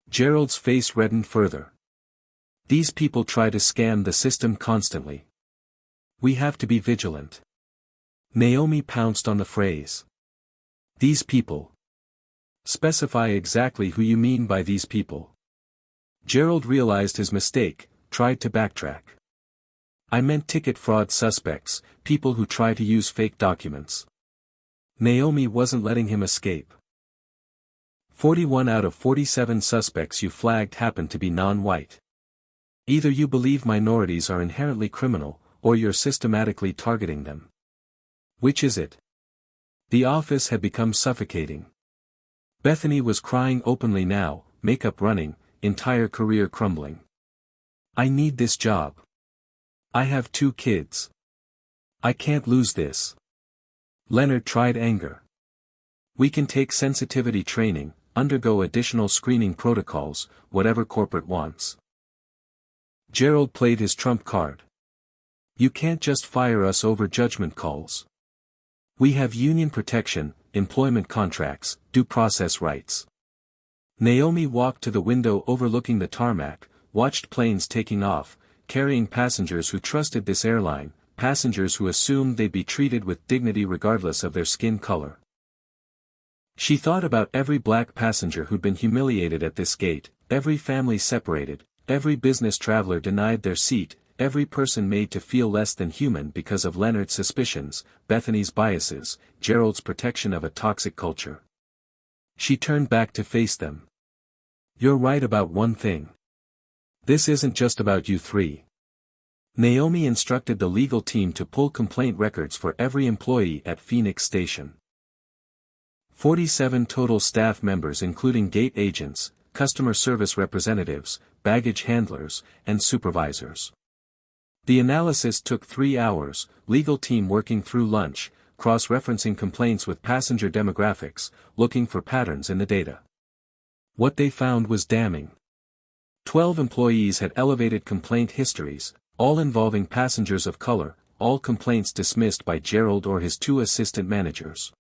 Gerald's face reddened further. These people try to scam the system constantly. We have to be vigilant. Naomi pounced on the phrase. These people. Specify exactly who you mean by these people. Gerald realized his mistake, tried to backtrack. I meant ticket fraud suspects, people who try to use fake documents. Naomi wasn't letting him escape. 41 out of 47 suspects you flagged happen to be non-white. Either you believe minorities are inherently criminal, or you're systematically targeting them. Which is it? The office had become suffocating. Bethany was crying openly now, makeup running, entire career crumbling. I need this job. I have 2 kids. I can't lose this. Leonard tried anger. We can take sensitivity training, undergo additional screening protocols, whatever corporate wants. Gerald played his trump card. You can't just fire us over judgment calls. We have union protection, employment contracts, due process rights. Naomi walked to the window overlooking the tarmac, watched planes taking off, carrying passengers who trusted this airline, passengers who assumed they'd be treated with dignity regardless of their skin color. She thought about every black passenger who'd been humiliated at this gate, every family separated, every business traveler denied their seat, every person made to feel less than human because of Leonard's suspicions, Bethany's biases, Gerald's protection of a toxic culture. She turned back to face them. You're right about one thing. This isn't just about you 3. Naomi instructed the legal team to pull complaint records for every employee at Phoenix Station. 47 total staff members including gate agents, customer service representatives, baggage handlers, and supervisors. The analysis took 3 hours, legal team working through lunch, cross-referencing complaints with passenger demographics, looking for patterns in the data. What they found was damning. 12 employees had elevated complaint histories, all involving passengers of color, all complaints dismissed by Gerald or his 2 assistant managers.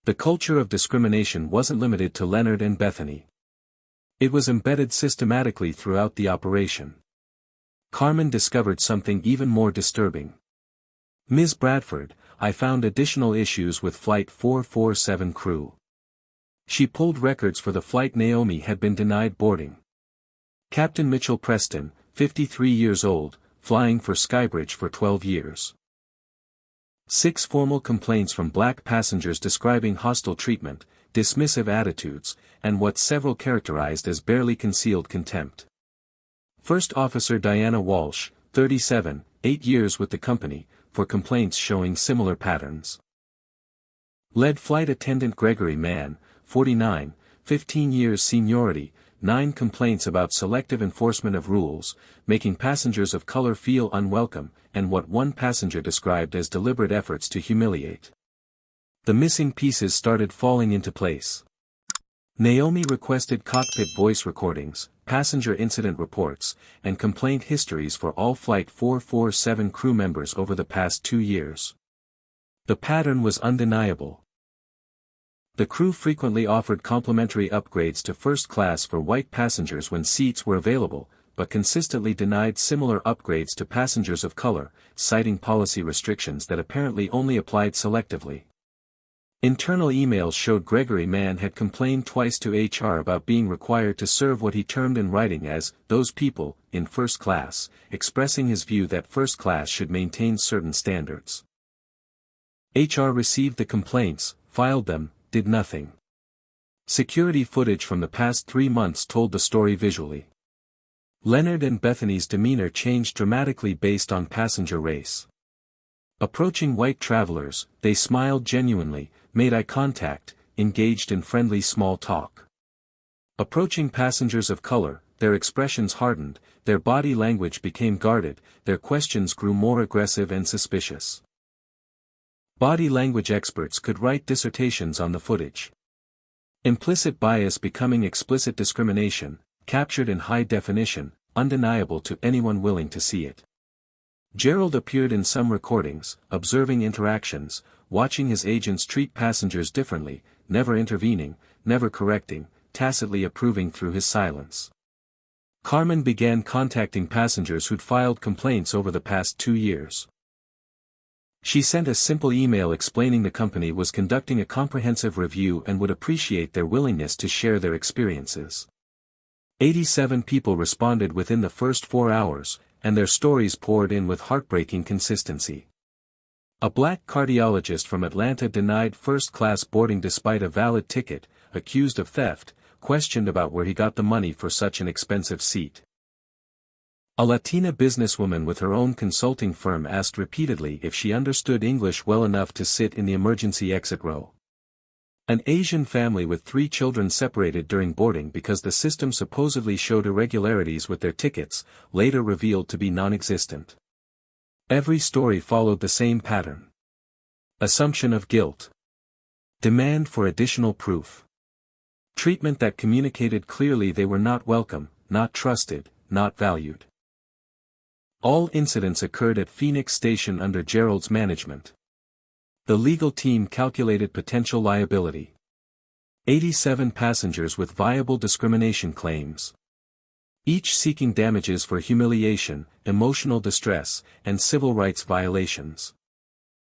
The culture of discrimination wasn't limited to Leonard and Bethany. It was embedded systematically throughout the operation. Carmen discovered something even more disturbing. Ms. Bradford, I found additional issues with Flight 447 crew. She pulled records for the flight Naomi had been denied boarding. Captain Mitchell Preston, 53 years old, flying for SkyBridge for 12 years. 6 formal complaints from black passengers describing hostile treatment, dismissive attitudes, and what several characterized as barely concealed contempt. First Officer Diana Walsh, 37, 8 years with the company, for complaints showing similar patterns. Led Flight Attendant Gregory Mann, 49, 15 years seniority, 9 complaints about selective enforcement of rules, making passengers of color feel unwelcome, and what one passenger described as deliberate efforts to humiliate. The missing pieces started falling into place. Naomi requested cockpit voice recordings, passenger incident reports, and complaint histories for all Flight 447 crew members over the past 2 years. The pattern was undeniable. The crew frequently offered complimentary upgrades to first class for white passengers when seats were available, but consistently denied similar upgrades to passengers of color, citing policy restrictions that apparently only applied selectively. Internal emails showed Gregory Mann had complained twice to HR about being required to serve what he termed in writing as "those people" in first class, expressing his view that first class should maintain certain standards. HR received the complaints, filed them, did nothing. Security footage from the past 3 months told the story visually. Leonard and Bethany's demeanor changed dramatically based on passenger race. Approaching white travelers, they smiled genuinely, made eye contact, engaged in friendly small talk. Approaching passengers of color, their expressions hardened, their body language became guarded, their questions grew more aggressive and suspicious. Body language experts could write dissertations on the footage. Implicit bias becoming explicit discrimination, captured in high definition, undeniable to anyone willing to see it. Gerald appeared in some recordings, observing interactions, watching his agents treat passengers differently, never intervening, never correcting, tacitly approving through his silence. Carmen began contacting passengers who'd filed complaints over the past 2 years. She sent a simple email explaining the company was conducting a comprehensive review and would appreciate their willingness to share their experiences. 87 people responded within the first 4 hours, and their stories poured in with heartbreaking consistency. A black cardiologist from Atlanta denied first-class boarding despite a valid ticket, accused of theft, questioned about where he got the money for such an expensive seat. A Latina businesswoman with her own consulting firm asked repeatedly if she understood English well enough to sit in the emergency exit row. An Asian family with 3 children separated during boarding because the system supposedly showed irregularities with their tickets, later revealed to be non-existent. Every story followed the same pattern. Assumption of guilt. Demand for additional proof. Treatment that communicated clearly they were not welcome, not trusted, not valued. All incidents occurred at Phoenix Station under Gerald's management. The legal team calculated potential liability. 87 passengers with viable discrimination claims. Each seeking damages for humiliation, emotional distress, and civil rights violations.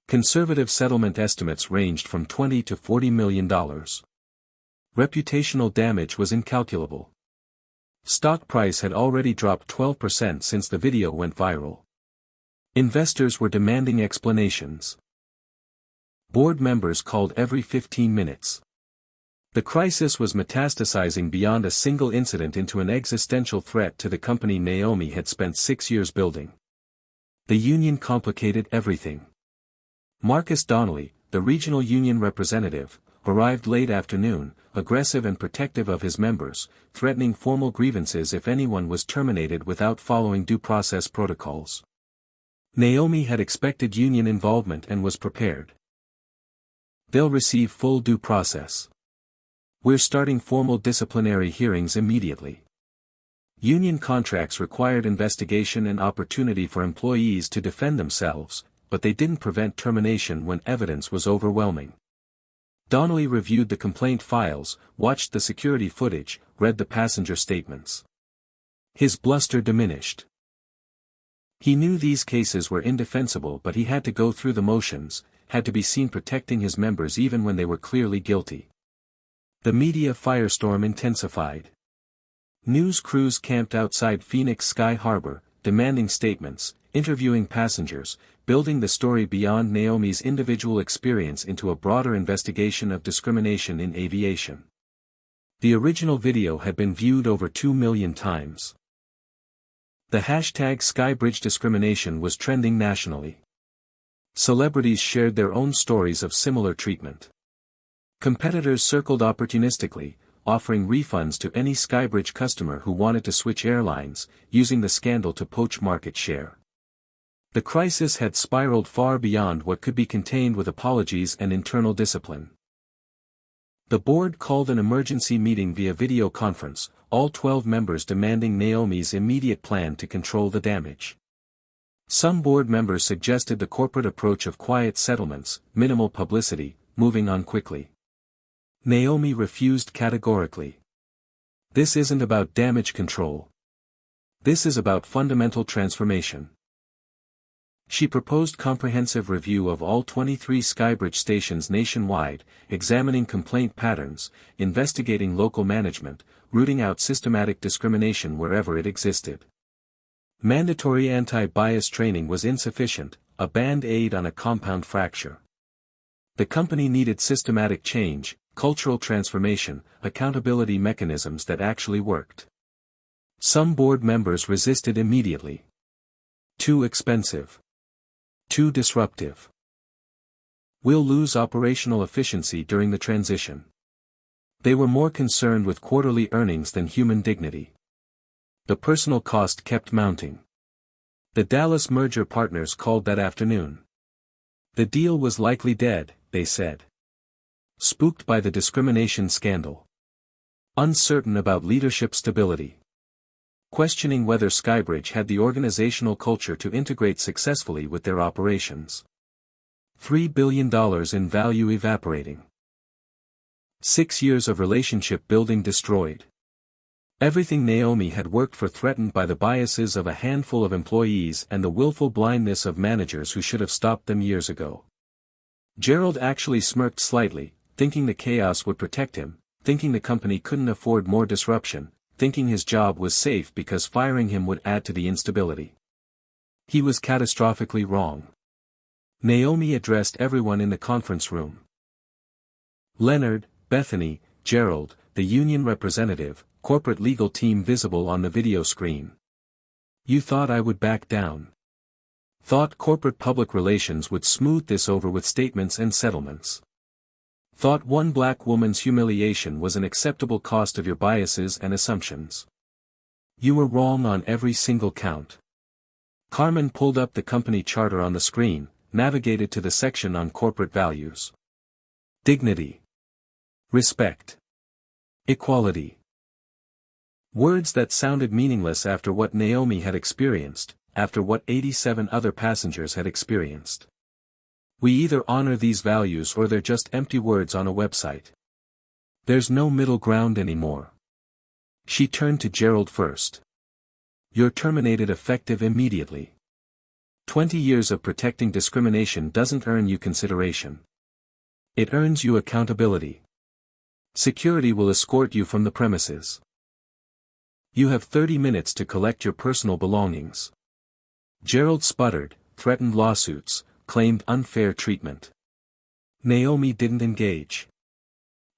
Conservative settlement estimates ranged from $20 to $40 million. Reputational damage was incalculable. Stock price had already dropped 12% since the video went viral. Investors were demanding explanations. Board members called every 15 minutes. The crisis was metastasizing beyond a single incident into an existential threat to the company Naomi had spent 6 years building. The union complicated everything. Marcus Donnelly, the regional union representative, arrived late afternoon, aggressive and protective of his members, threatening formal grievances if anyone was terminated without following due process protocols. Naomi had expected union involvement and was prepared. They'll receive full due process. We're starting formal disciplinary hearings immediately. Union contracts required investigation and opportunity for employees to defend themselves, but they didn't prevent termination when evidence was overwhelming. Donnelly reviewed the complaint files, watched the security footage, read the passenger statements. His bluster diminished. He knew these cases were indefensible, but he had to go through the motions, had to be seen protecting his members even when they were clearly guilty. The media firestorm intensified. News crews camped outside Phoenix Sky Harbor, demanding statements, interviewing passengers, building the story beyond Naomi's individual experience into a broader investigation of discrimination in aviation. The original video had been viewed over 2 million times. The hashtag SkyBridge discrimination was trending nationally. Celebrities shared their own stories of similar treatment. Competitors circled opportunistically, offering refunds to any SkyBridge customer who wanted to switch airlines, using the scandal to poach market share. The crisis had spiraled far beyond what could be contained with apologies and internal discipline. The board called an emergency meeting via video conference, all 12 members demanding Naomi's immediate plan to control the damage. Some board members suggested the corporate approach of quiet settlements, minimal publicity, moving on quickly. Naomi refused categorically. This isn't about damage control. This is about fundamental transformation. She proposed comprehensive review of all 23 SkyBridge stations nationwide, examining complaint patterns, investigating local management, rooting out systematic discrimination wherever it existed. Mandatory anti-bias training was insufficient, a band-aid on a compound fracture. The company needed systematic change, cultural transformation, accountability mechanisms that actually worked. Some board members resisted immediately. Too expensive. Too disruptive. We'll lose operational efficiency during the transition. They were more concerned with quarterly earnings than human dignity. The personal cost kept mounting. The Dallas merger partners called that afternoon. The deal was likely dead, they said. Spooked by the discrimination scandal. Uncertain about leadership stability. Questioning whether SkyBridge had the organizational culture to integrate successfully with their operations. $3 billion in value evaporating. 6 years of relationship building destroyed. Everything Naomi had worked for threatened by the biases of a handful of employees and the willful blindness of managers who should have stopped them years ago. Gerald actually smirked slightly, thinking the chaos would protect him, thinking the company couldn't afford more disruption, thinking his job was safe because firing him would add to the instability. He was catastrophically wrong. Naomi addressed everyone in the conference room. Leonard, Bethany, Gerald, the union representative, corporate legal team visible on the video screen. You thought I would back down. Thought corporate public relations would smooth this over with statements and settlements. Thought one black woman's humiliation was an acceptable cost of your biases and assumptions. You were wrong on every single count. Carmen pulled up the company charter on the screen, navigated to the section on corporate values. Dignity. Respect. Equality. Words that sounded meaningless after what Naomi had experienced, after what 87 other passengers had experienced. We either honor these values or they're just empty words on a website. There's no middle ground anymore. She turned to Gerald first. You're terminated effective immediately. 20 years of protecting discrimination doesn't earn you consideration. It earns you accountability. Security will escort you from the premises. You have 30 minutes to collect your personal belongings. Gerald sputtered, threatened lawsuits, claimed unfair treatment. Naomi didn't engage.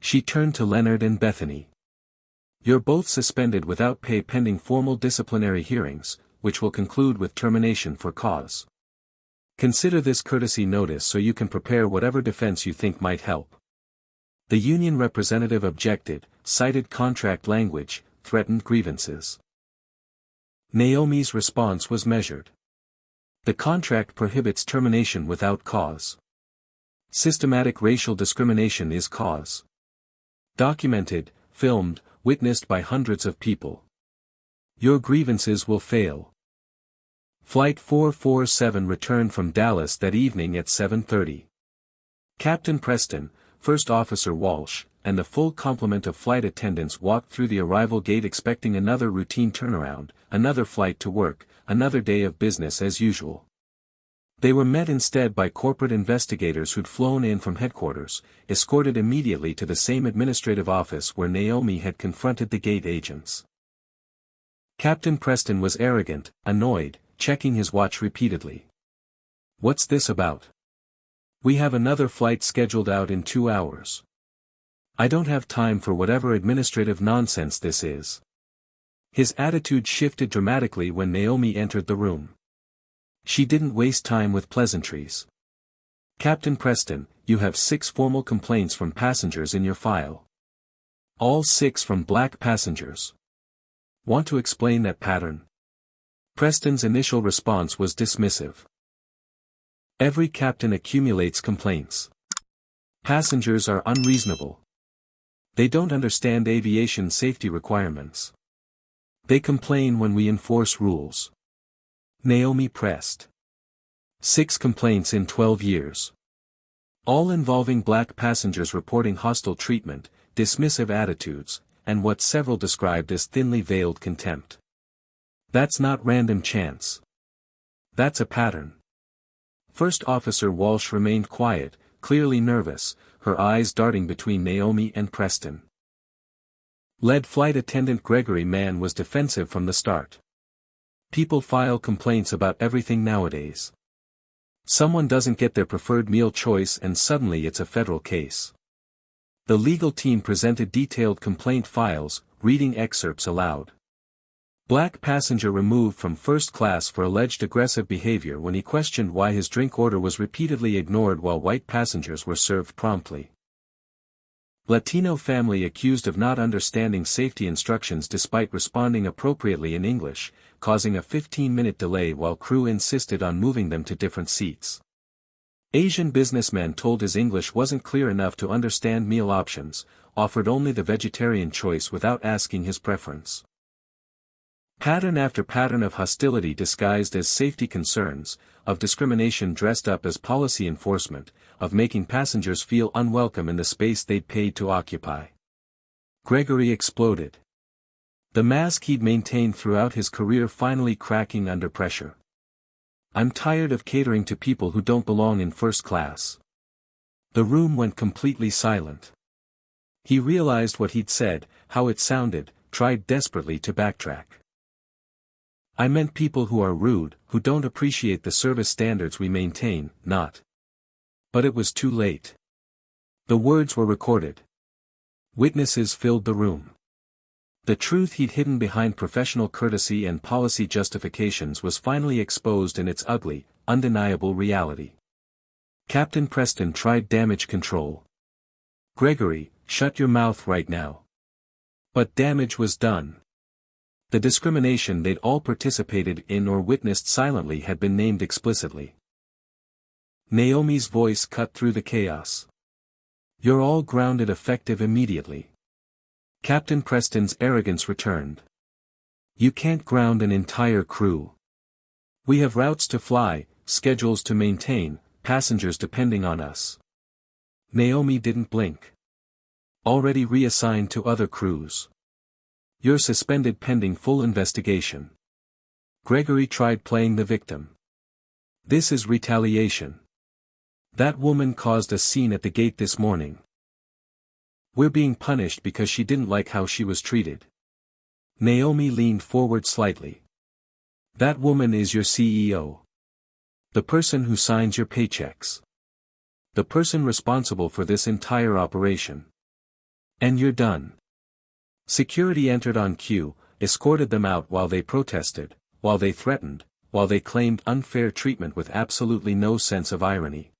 She turned to Leonard and Bethany. You're both suspended without pay pending formal disciplinary hearings, which will conclude with termination for cause. Consider this courtesy notice so you can prepare whatever defense you think might help. The union representative objected, cited contract language, threatened grievances. Naomi's response was measured. The contract prohibits termination without cause. Systematic racial discrimination is cause. Documented, filmed, witnessed by hundreds of people. Your grievances will fail. Flight 447 returned from Dallas that evening at 7:30. Captain Preston, First Officer Walsh, and the full complement of flight attendants walked through the arrival gate expecting another routine turnaround, another flight to work, another day of business as usual. They were met instead by corporate investigators who'd flown in from headquarters, escorted immediately to the same administrative office where Naomi had confronted the gate agents. Captain Preston was arrogant, annoyed, checking his watch repeatedly. What's this about? We have another flight scheduled out in 2 hours. I don't have time for whatever administrative nonsense this is. His attitude shifted dramatically when Naomi entered the room. She didn't waste time with pleasantries. Captain Preston, you have 6 formal complaints from passengers in your file. All 6 from black passengers. Want to explain that pattern? Preston's initial response was dismissive. Every captain accumulates complaints. Passengers are unreasonable. They don't understand aviation safety requirements. They complain when we enforce rules. Naomi pressed. 6 complaints in 12 years. All involving black passengers reporting hostile treatment, dismissive attitudes, and what several described as thinly veiled contempt. That's not random chance. That's a pattern. First Officer Walsh remained quiet, clearly nervous, her eyes darting between Naomi and Preston. Lead Flight Attendant Gregory Mann was defensive from the start. People file complaints about everything nowadays. Someone doesn't get their preferred meal choice and suddenly it's a federal case. The legal team presented detailed complaint files, reading excerpts aloud. Black passenger removed from first class for alleged aggressive behavior when he questioned why his drink order was repeatedly ignored while white passengers were served promptly. Latino family accused of not understanding safety instructions despite responding appropriately in English, causing a 15-minute delay while crew insisted on moving them to different seats. Asian businessman told his English wasn't clear enough to understand meal options, offered only the vegetarian choice without asking his preference. Pattern after pattern of hostility disguised as safety concerns, of discrimination dressed up as policy enforcement, of making passengers feel unwelcome in the space they'd paid to occupy. Gregory exploded. The mask he'd maintained throughout his career finally cracking under pressure. I'm tired of catering to people who don't belong in first class. The room went completely silent. He realized what he'd said, how it sounded, tried desperately to backtrack. I meant people who are rude, who don't appreciate the service standards we maintain, not. But it was too late. The words were recorded. Witnesses filled the room. The truth he'd hidden behind professional courtesy and policy justifications was finally exposed in its ugly, undeniable reality. Captain Preston tried damage control. Gregory, shut your mouth right now. But damage was done. The discrimination they'd all participated in or witnessed silently had been named explicitly. Naomi's voice cut through the chaos. You're all grounded effective immediately. Captain Preston's arrogance returned. You can't ground an entire crew. We have routes to fly, schedules to maintain, passengers depending on us. Naomi didn't blink. Already reassigned to other crews. You're suspended pending full investigation. Gregory tried playing the victim. This is retaliation. That woman caused a scene at the gate this morning. We're being punished because she didn't like how she was treated. Naomi leaned forward slightly. That woman is your CEO. The person who signs your paychecks. The person responsible for this entire operation. And you're done. Security entered on cue, escorted them out while they protested, while they threatened, while they claimed unfair treatment with absolutely no sense of irony.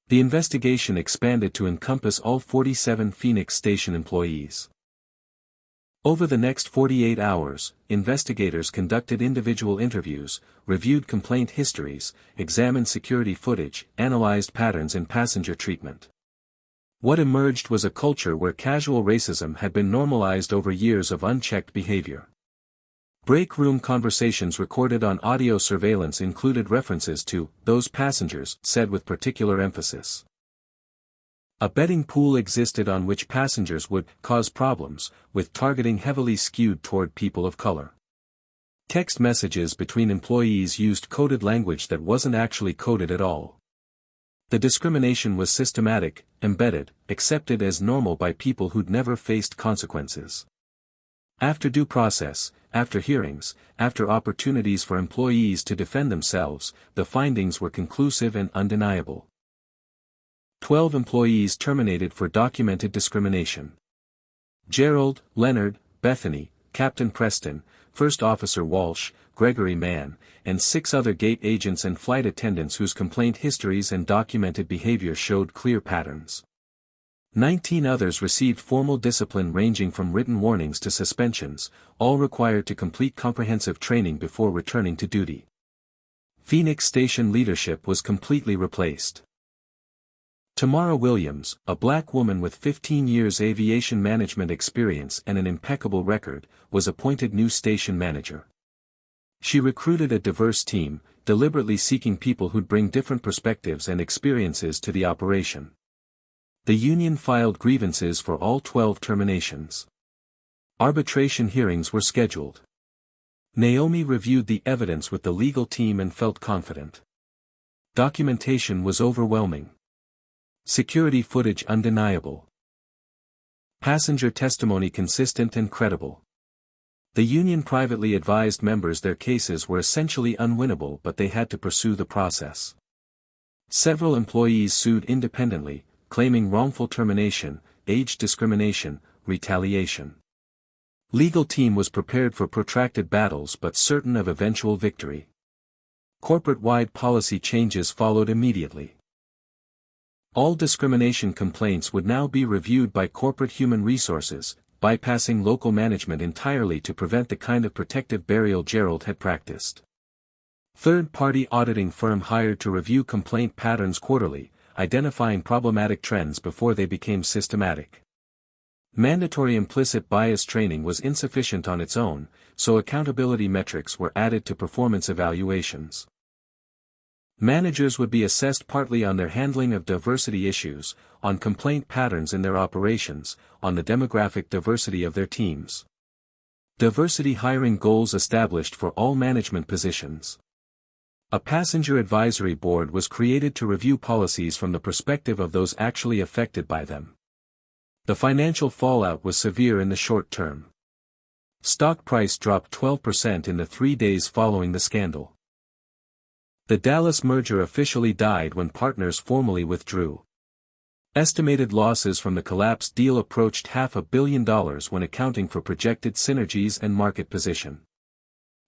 The investigation expanded to encompass all 47 Phoenix Station employees. Over the next 48 hours, investigators conducted individual interviews, reviewed complaint histories, examined security footage, analyzed patterns in passenger treatment. What emerged was a culture where casual racism had been normalized over years of unchecked behavior. Break room conversations recorded on audio surveillance included references to those passengers, said with particular emphasis. A betting pool existed on which passengers would cause problems, with targeting heavily skewed toward people of color. Text messages between employees used coded language that wasn't actually coded at all. The discrimination was systematic, embedded, accepted as normal by people who'd never faced consequences. After due process, after hearings, after opportunities for employees to defend themselves, the findings were conclusive and undeniable. 12 employees terminated for documented discrimination. Gerald, Leonard, Bethany, Captain Preston, First Officer Walsh, Gregory Mann, and 6 other gate agents and flight attendants whose complaint histories and documented behavior showed clear patterns. 19 others received formal discipline ranging from written warnings to suspensions, all required to complete comprehensive training before returning to duty. Phoenix Station leadership was completely replaced. Tamara Williams, a black woman with 15 years aviation management experience and an impeccable record, was appointed new station manager. She recruited a diverse team, deliberately seeking people who'd bring different perspectives and experiences to the operation. The union filed grievances for all 12 terminations. Arbitration hearings were scheduled. Naomi reviewed the evidence with the legal team and felt confident. Documentation was overwhelming. Security footage undeniable. Passenger testimony consistent and credible. The union privately advised members their cases were essentially unwinnable, but they had to pursue the process. Several employees sued independently, claiming wrongful termination, age discrimination, retaliation. Legal team was prepared for protracted battles but certain of eventual victory. Corporate-wide policy changes followed immediately. All discrimination complaints would now be reviewed by corporate human resources, bypassing local management entirely to prevent the kind of protective burial Gerald had practiced. Third-party auditing firm hired to review complaint patterns quarterly, identifying problematic trends before they became systematic. Mandatory implicit bias training was insufficient on its own, so accountability metrics were added to performance evaluations. Managers would be assessed partly on their handling of diversity issues, on complaint patterns in their operations, on the demographic diversity of their teams. Diversity hiring goals established for all management positions. A passenger advisory board was created to review policies from the perspective of those actually affected by them. The financial fallout was severe in the short term. Stock price dropped 12% in the 3 days following the scandal. The Dallas merger officially died when partners formally withdrew. Estimated losses from the collapsed deal approached $500 million when accounting for projected synergies and market position.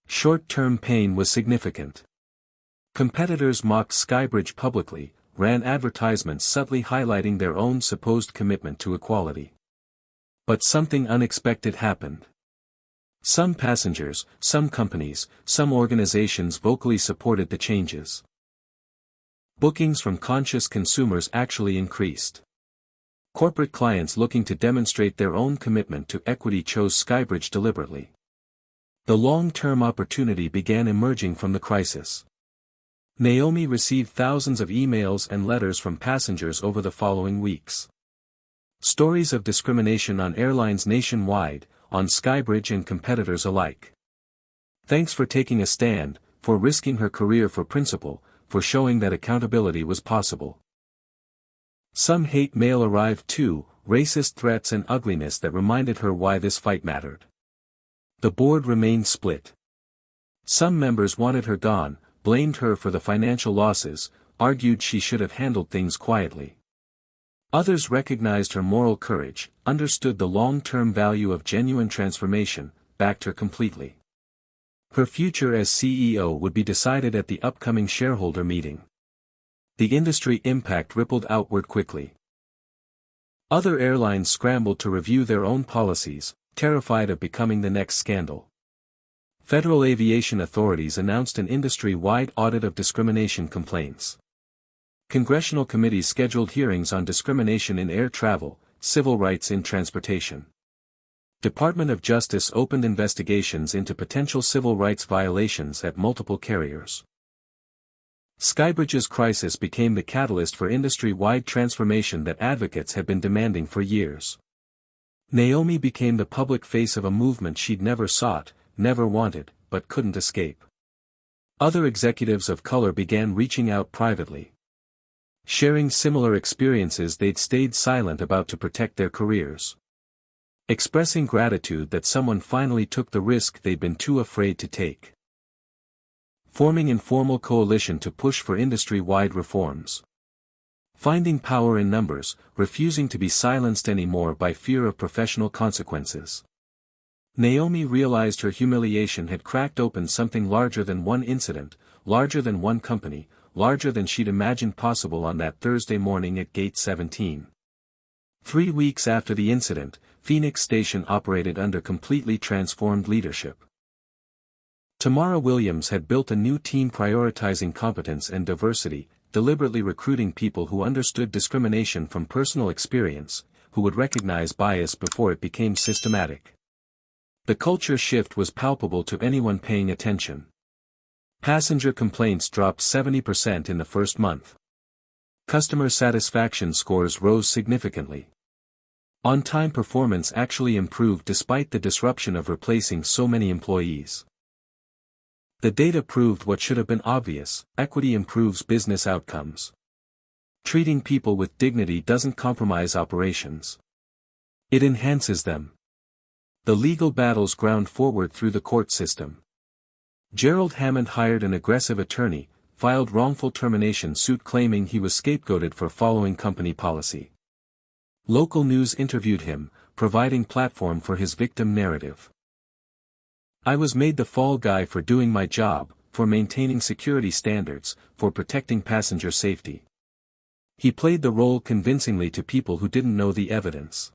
Short-term pain was significant. Competitors mocked SkyBridge publicly, ran advertisements subtly highlighting their own supposed commitment to equality. But something unexpected happened. Some passengers, some companies, some organizations vocally supported the changes. Bookings from conscious consumers actually increased. Corporate clients looking to demonstrate their own commitment to equity chose SkyBridge deliberately. The long-term opportunity began emerging from the crisis. Naomi received thousands of emails and letters from passengers over the following weeks. Stories of discrimination on airlines nationwide, on SkyBridge and competitors alike. Thanks for taking a stand, for risking her career for principle, for showing that accountability was possible. Some hate mail arrived too, racist threats and ugliness that reminded her why this fight mattered. The board remained split. Some members wanted her gone, blamed her for the financial losses, argued she should have handled things quietly. Others recognized her moral courage, understood the long-term value of genuine transformation, backed her completely. Her future as CEO would be decided at the upcoming shareholder meeting. The industry impact rippled outward quickly. Other airlines scrambled to review their own policies, terrified of becoming the next scandal. Federal aviation authorities announced an industry-wide audit of discrimination complaints. Congressional committees scheduled hearings on discrimination in air travel, civil rights in transportation. Department of Justice opened investigations into potential civil rights violations at multiple carriers. SkyBridge's crisis became the catalyst for industry-wide transformation that advocates had been demanding for years. Naomi became the public face of a movement she'd never sought, never wanted, but couldn't escape. Other executives of color began reaching out privately. Sharing similar experiences they'd stayed silent about to protect their careers. Expressing gratitude that someone finally took the risk they'd been too afraid to take. Forming informal coalition to push for industry-wide reforms. Finding power in numbers, refusing to be silenced anymore by fear of professional consequences. Naomi realized her humiliation had cracked open something larger than one incident, larger than one company, larger than she'd imagined possible on that Thursday morning at Gate 17. 3 weeks after the incident, Phoenix Station operated under completely transformed leadership. Tamara Williams had built a new team prioritizing competence and diversity, deliberately recruiting people who understood discrimination from personal experience, who would recognize bias before it became systematic. The culture shift was palpable to anyone paying attention. Passenger complaints dropped 70% in the first month. Customer satisfaction scores rose significantly. On-time performance actually improved despite the disruption of replacing so many employees. The data proved what should have been obvious: equity improves business outcomes. Treating people with dignity doesn't compromise operations. It enhances them. The legal battles ground forward through the court system. Gerald Hammond hired an aggressive attorney, filed wrongful termination suit claiming he was scapegoated for following company policy. Local news interviewed him, providing platform for his victim narrative. "I was made the fall guy for doing my job, for maintaining security standards, for protecting passenger safety." He played the role convincingly to people who didn't know the evidence.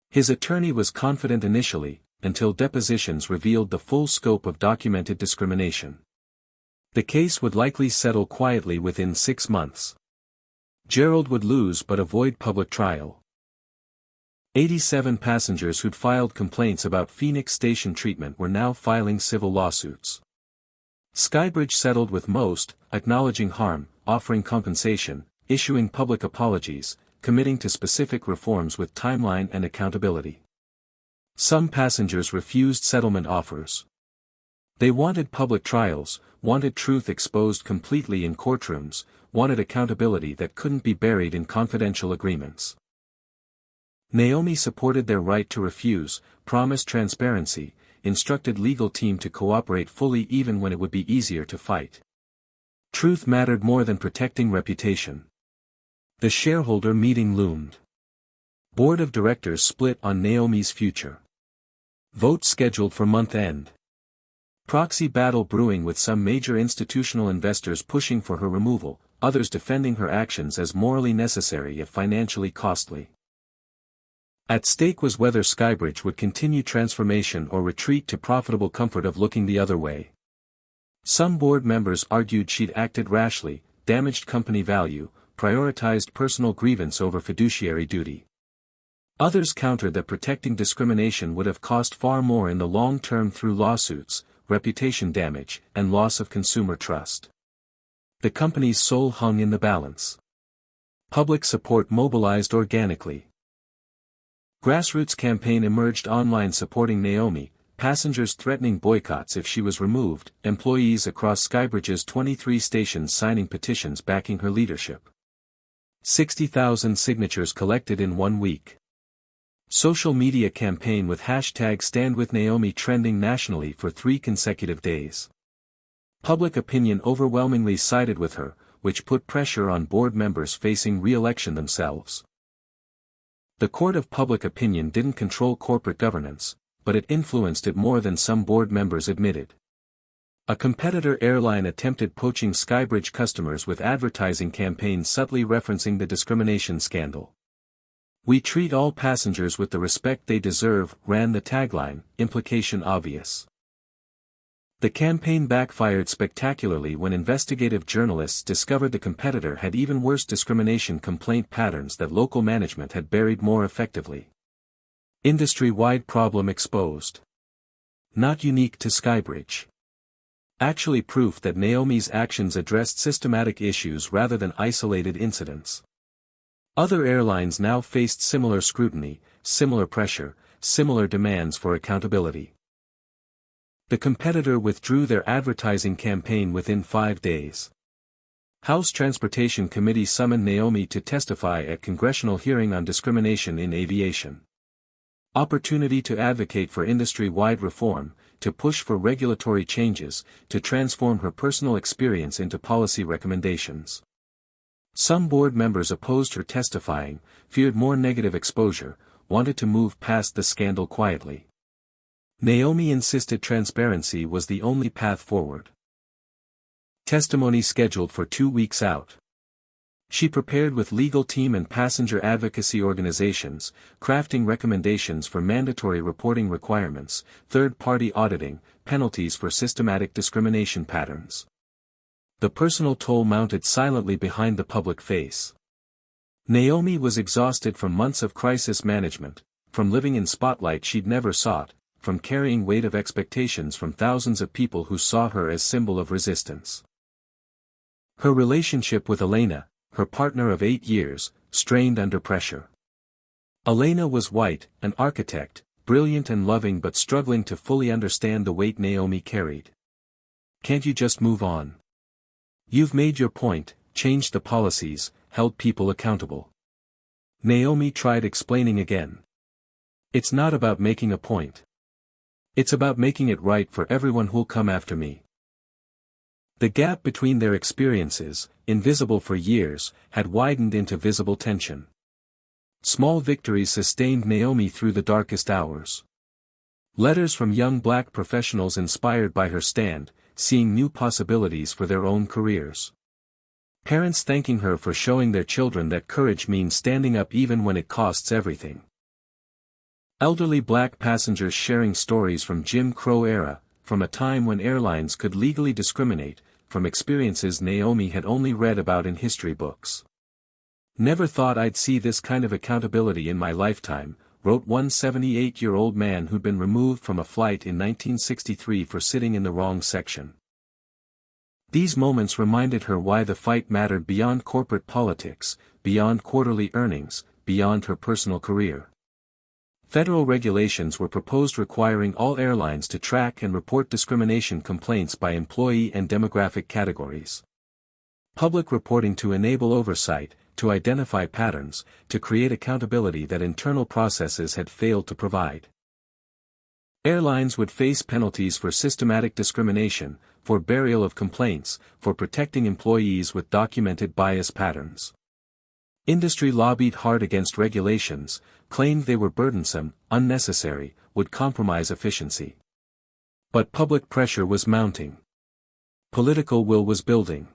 His attorney was confident initially, until depositions revealed the full scope of documented discrimination. The case would likely settle quietly within 6 months. Gerald would lose but avoid public trial. 87 passengers who'd filed complaints about Phoenix Station treatment were now filing civil lawsuits. SkyBridge settled with most, acknowledging harm, offering compensation, issuing public apologies, committing to specific reforms with timeline and accountability. Some passengers refused settlement offers. They wanted public trials, wanted truth exposed completely in courtrooms, wanted accountability that couldn't be buried in confidential agreements. Naomi supported their right to refuse, promised transparency, instructed legal team to cooperate fully even when it would be easier to fight. Truth mattered more than protecting reputation. The shareholder meeting loomed. Board of directors split on Naomi's future. Vote scheduled for month-end. Proxy battle brewing with some major institutional investors pushing for her removal, others defending her actions as morally necessary if financially costly. At stake was whether SkyBridge would continue transformation or retreat to profitable comfort of looking the other way. Some board members argued she'd acted rashly, damaged company value, prioritized personal grievance over fiduciary duty. Others countered that protecting discrimination would have cost far more in the long term through lawsuits, reputation damage, and loss of consumer trust. The company's soul hung in the balance. Public support mobilized organically. Grassroots campaign emerged online supporting Naomi, passengers threatening boycotts if she was removed, employees across SkyBridge's 23 stations signing petitions backing her leadership. 60,000 signatures collected in 1 week. Social media campaign with hashtag #StandWithNaomi trending nationally for 3 consecutive days. Public opinion overwhelmingly sided with her, which put pressure on board members facing re-election themselves. The court of public opinion didn't control corporate governance, but it influenced it more than some board members admitted. A competitor airline attempted poaching SkyBridge customers with advertising campaigns subtly referencing the discrimination scandal. "We treat all passengers with the respect they deserve," ran the tagline, implication obvious. The campaign backfired spectacularly when investigative journalists discovered the competitor had even worse discrimination complaint patterns that local management had buried more effectively. Industry-wide problem exposed. Not unique to SkyBridge. Actually proof that Naomi's actions addressed systematic issues rather than isolated incidents. Other airlines now faced similar scrutiny, similar pressure, similar demands for accountability. The competitor withdrew their advertising campaign within 5 days. House Transportation Committee summoned Naomi to testify at congressional hearing on discrimination in aviation. Opportunity to advocate for industry-wide reform, to push for regulatory changes, to transform her personal experience into policy recommendations. Some board members opposed her testifying, feared more negative exposure, wanted to move past the scandal quietly. Naomi insisted transparency was the only path forward. Testimony scheduled for 2 weeks out. She prepared with legal team and passenger advocacy organizations, crafting recommendations for mandatory reporting requirements, third-party auditing, penalties for systematic discrimination patterns. The personal toll mounted silently behind the public face. Naomi was exhausted from months of crisis management, from living in spotlight she'd never sought, from carrying weight of expectations from thousands of people who saw her as symbol of resistance. Her relationship with Elena, her partner of 8 years, strained under pressure. Elena was white, an architect, brilliant and loving but struggling to fully understand the weight Naomi carried. "Can't you just move on? You've made your point, changed the policies, held people accountable." Naomi tried explaining again. "It's not about making a point. It's about making it right for everyone who'll come after me." The gap between their experiences, invisible for years, had widened into visible tension. Small victories sustained Naomi through the darkest hours. Letters from young black professionals inspired by her stand, seeing new possibilities for their own careers. Parents thanking her for showing their children that courage means standing up even when it costs everything. Elderly black passengers sharing stories from Jim Crow era, from a time when airlines could legally discriminate, from experiences Naomi had only read about in history books. "Never thought I'd see this kind of accountability in my lifetime," wrote one 78-year-old man who'd been removed from a flight in 1963 for sitting in the wrong section. These moments reminded her why the fight mattered beyond corporate politics, beyond quarterly earnings, beyond her personal career. Federal regulations were proposed requiring all airlines to track and report discrimination complaints by employee and demographic categories. Public reporting to enable oversight, to identify patterns, to create accountability that internal processes had failed to provide. Airlines would face penalties for systematic discrimination, for burial of complaints, for protecting employees with documented bias patterns. Industry lobbied hard against regulations, claimed they were burdensome, unnecessary, would compromise efficiency. But public pressure was mounting. Political will was building.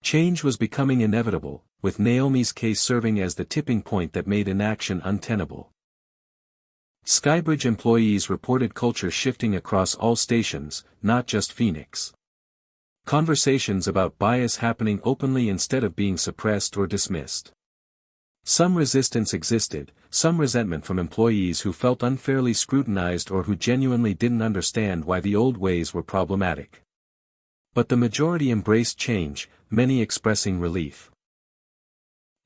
Change was becoming inevitable, with Naomi's case serving as the tipping point that made inaction untenable. SkyBridge employees reported culture shifting across all stations, not just Phoenix. Conversations about bias happening openly instead of being suppressed or dismissed. Some resistance existed, some resentment from employees who felt unfairly scrutinized or who genuinely didn't understand why the old ways were problematic. But the majority embraced change, many expressing relief.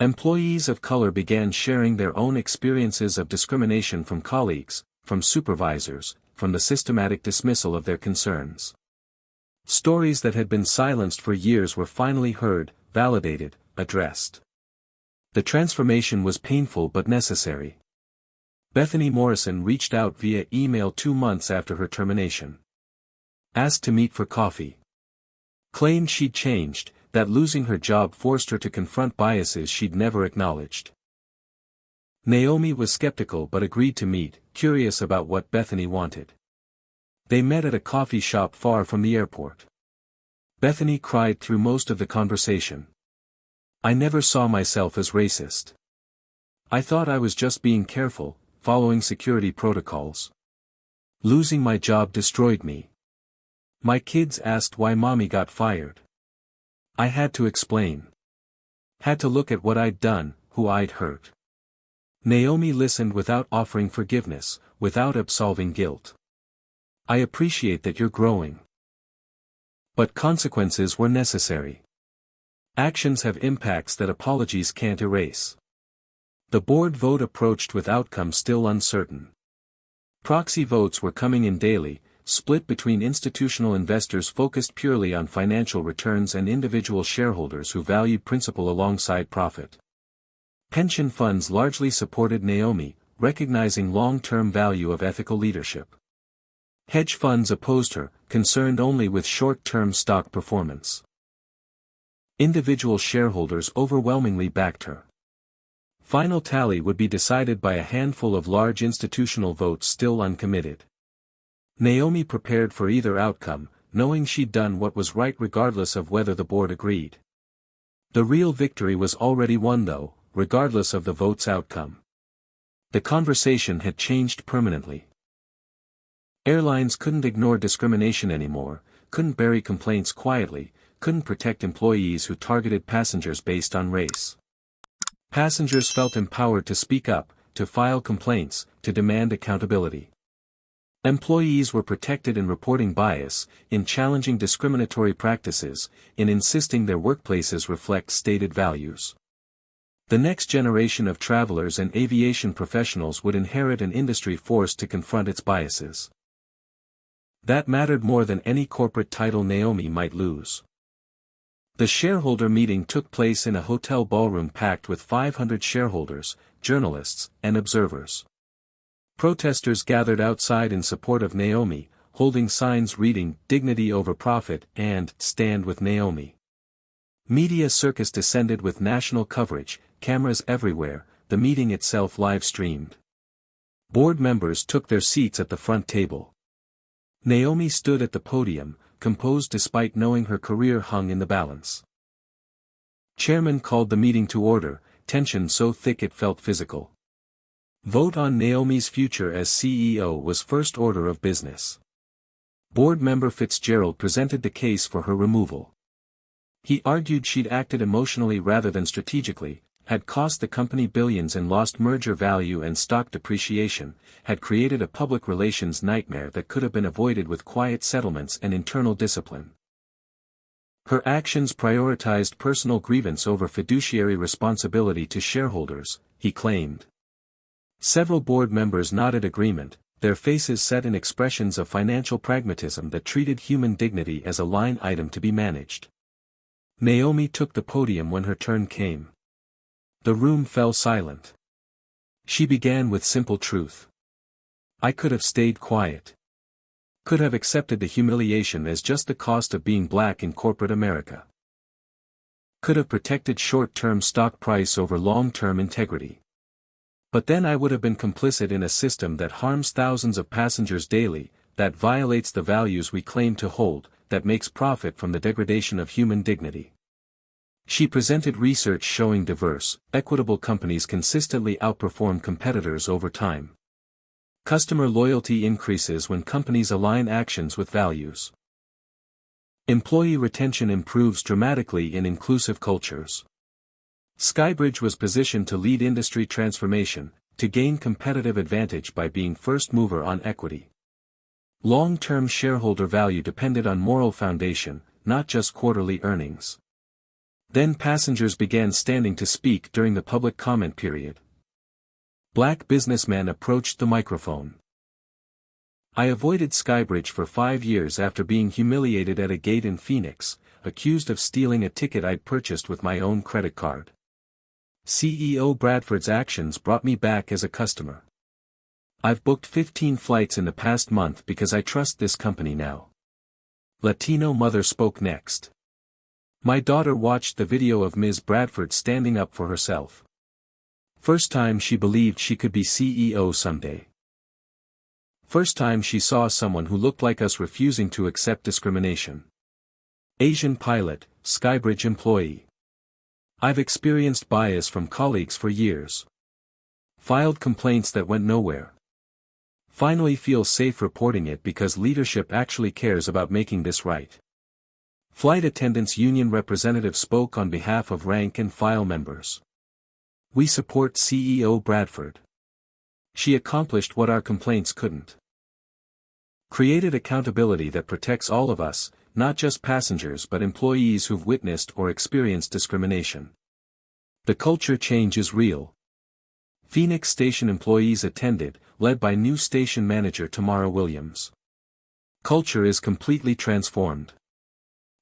Employees of color began sharing their own experiences of discrimination from colleagues, from supervisors, from the systematic dismissal of their concerns. Stories that had been silenced for years were finally heard, validated, addressed. The transformation was painful but necessary. Bethany Morrison reached out via email 2 months after her termination. Asked to meet for coffee. Claimed she'd changed, that losing her job forced her to confront biases she'd never acknowledged. Naomi was skeptical but agreed to meet, curious about what Bethany wanted. They met at a coffee shop far from the airport. Bethany cried through most of the conversation. "I never saw myself as racist. I thought I was just being careful, following security protocols. Losing my job destroyed me. My kids asked why mommy got fired. I had to explain. Had to look at what I'd done, who I'd hurt." Naomi listened without offering forgiveness, without absolving guilt. "I appreciate that you're growing. But consequences were necessary. Actions have impacts that apologies can't erase." The board vote approached with outcome still uncertain. Proxy votes were coming in daily, split between institutional investors focused purely on financial returns and individual shareholders who valued principle alongside profit. Pension funds largely supported Naomi, recognizing long-term value of ethical leadership. Hedge funds opposed her, concerned only with short-term stock performance. Individual shareholders overwhelmingly backed her. Final tally would be decided by a handful of large institutional votes still uncommitted. Naomi prepared for either outcome, knowing she'd done what was right regardless of whether the board agreed. The real victory was already won though, regardless of the vote's outcome. The conversation had changed permanently. Airlines couldn't ignore discrimination anymore, couldn't bury complaints quietly, couldn't protect employees who targeted passengers based on race. Passengers felt empowered to speak up, to file complaints, to demand accountability. Employees were protected in reporting bias, in challenging discriminatory practices, in insisting their workplaces reflect stated values. The next generation of travelers and aviation professionals would inherit an industry forced to confront its biases. That mattered more than any corporate title Naomi might lose. The shareholder meeting took place in a hotel ballroom packed with 500 shareholders, journalists, and observers. Protesters gathered outside in support of Naomi, holding signs reading, "Dignity over profit" and "Stand with Naomi." Media circus descended with national coverage, cameras everywhere, the meeting itself live-streamed. Board members took their seats at the front table. Naomi stood at the podium, composed despite knowing her career hung in the balance. Chairman called the meeting to order, tension so thick it felt physical. Vote on Naomi's future as CEO was first order of business. Board member Fitzgerald presented the case for her removal. He argued she'd acted emotionally rather than strategically, had cost the company billions and lost merger value and stock depreciation, had created a public relations nightmare that could have been avoided with quiet settlements and internal discipline. Her actions prioritized personal grievance over fiduciary responsibility to shareholders, he claimed. Several board members nodded agreement, their faces set in expressions of financial pragmatism that treated human dignity as a line item to be managed. Naomi took the podium when her turn came. The room fell silent. She began with simple truth. "I could have stayed quiet. Could have accepted the humiliation as just the cost of being black in corporate America. Could have protected short-term stock price over long-term integrity. But then I would have been complicit in a system that harms thousands of passengers daily, that violates the values we claim to hold, that makes profit from the degradation of human dignity." She presented research showing diverse, equitable companies consistently outperform competitors over time. Customer loyalty increases when companies align actions with values. Employee retention improves dramatically in inclusive cultures. SkyBridge was positioned to lead industry transformation, to gain competitive advantage by being first mover on equity. Long-term shareholder value depended on moral foundation, not just quarterly earnings. Then passengers began standing to speak during the public comment period. Black businessmen approached the microphone. "I avoided SkyBridge for 5 years after being humiliated at a gate in Phoenix, accused of stealing a ticket I'd purchased with my own credit card. CEO Bradford's actions brought me back as a customer. I've booked 15 flights in the past month because I trust this company now." Latino mother spoke next. "My daughter watched the video of Ms. Bradford standing up for herself. First time she believed she could be CEO someday. First time she saw someone who looked like us refusing to accept discrimination. Asian pilot, SkyBridge employee. I've experienced bias from colleagues for years. Filed complaints that went nowhere. Finally feel safe reporting it because leadership actually cares about making this right." Flight attendants union representative spoke on behalf of rank and file members. "We support CEO Bradford. She accomplished what our complaints couldn't. Created accountability that protects all of us, not just passengers but employees who've witnessed or experienced discrimination. The culture change is real." Phoenix station employees attended, led by new station manager Tamara Williams. "Culture is completely transformed.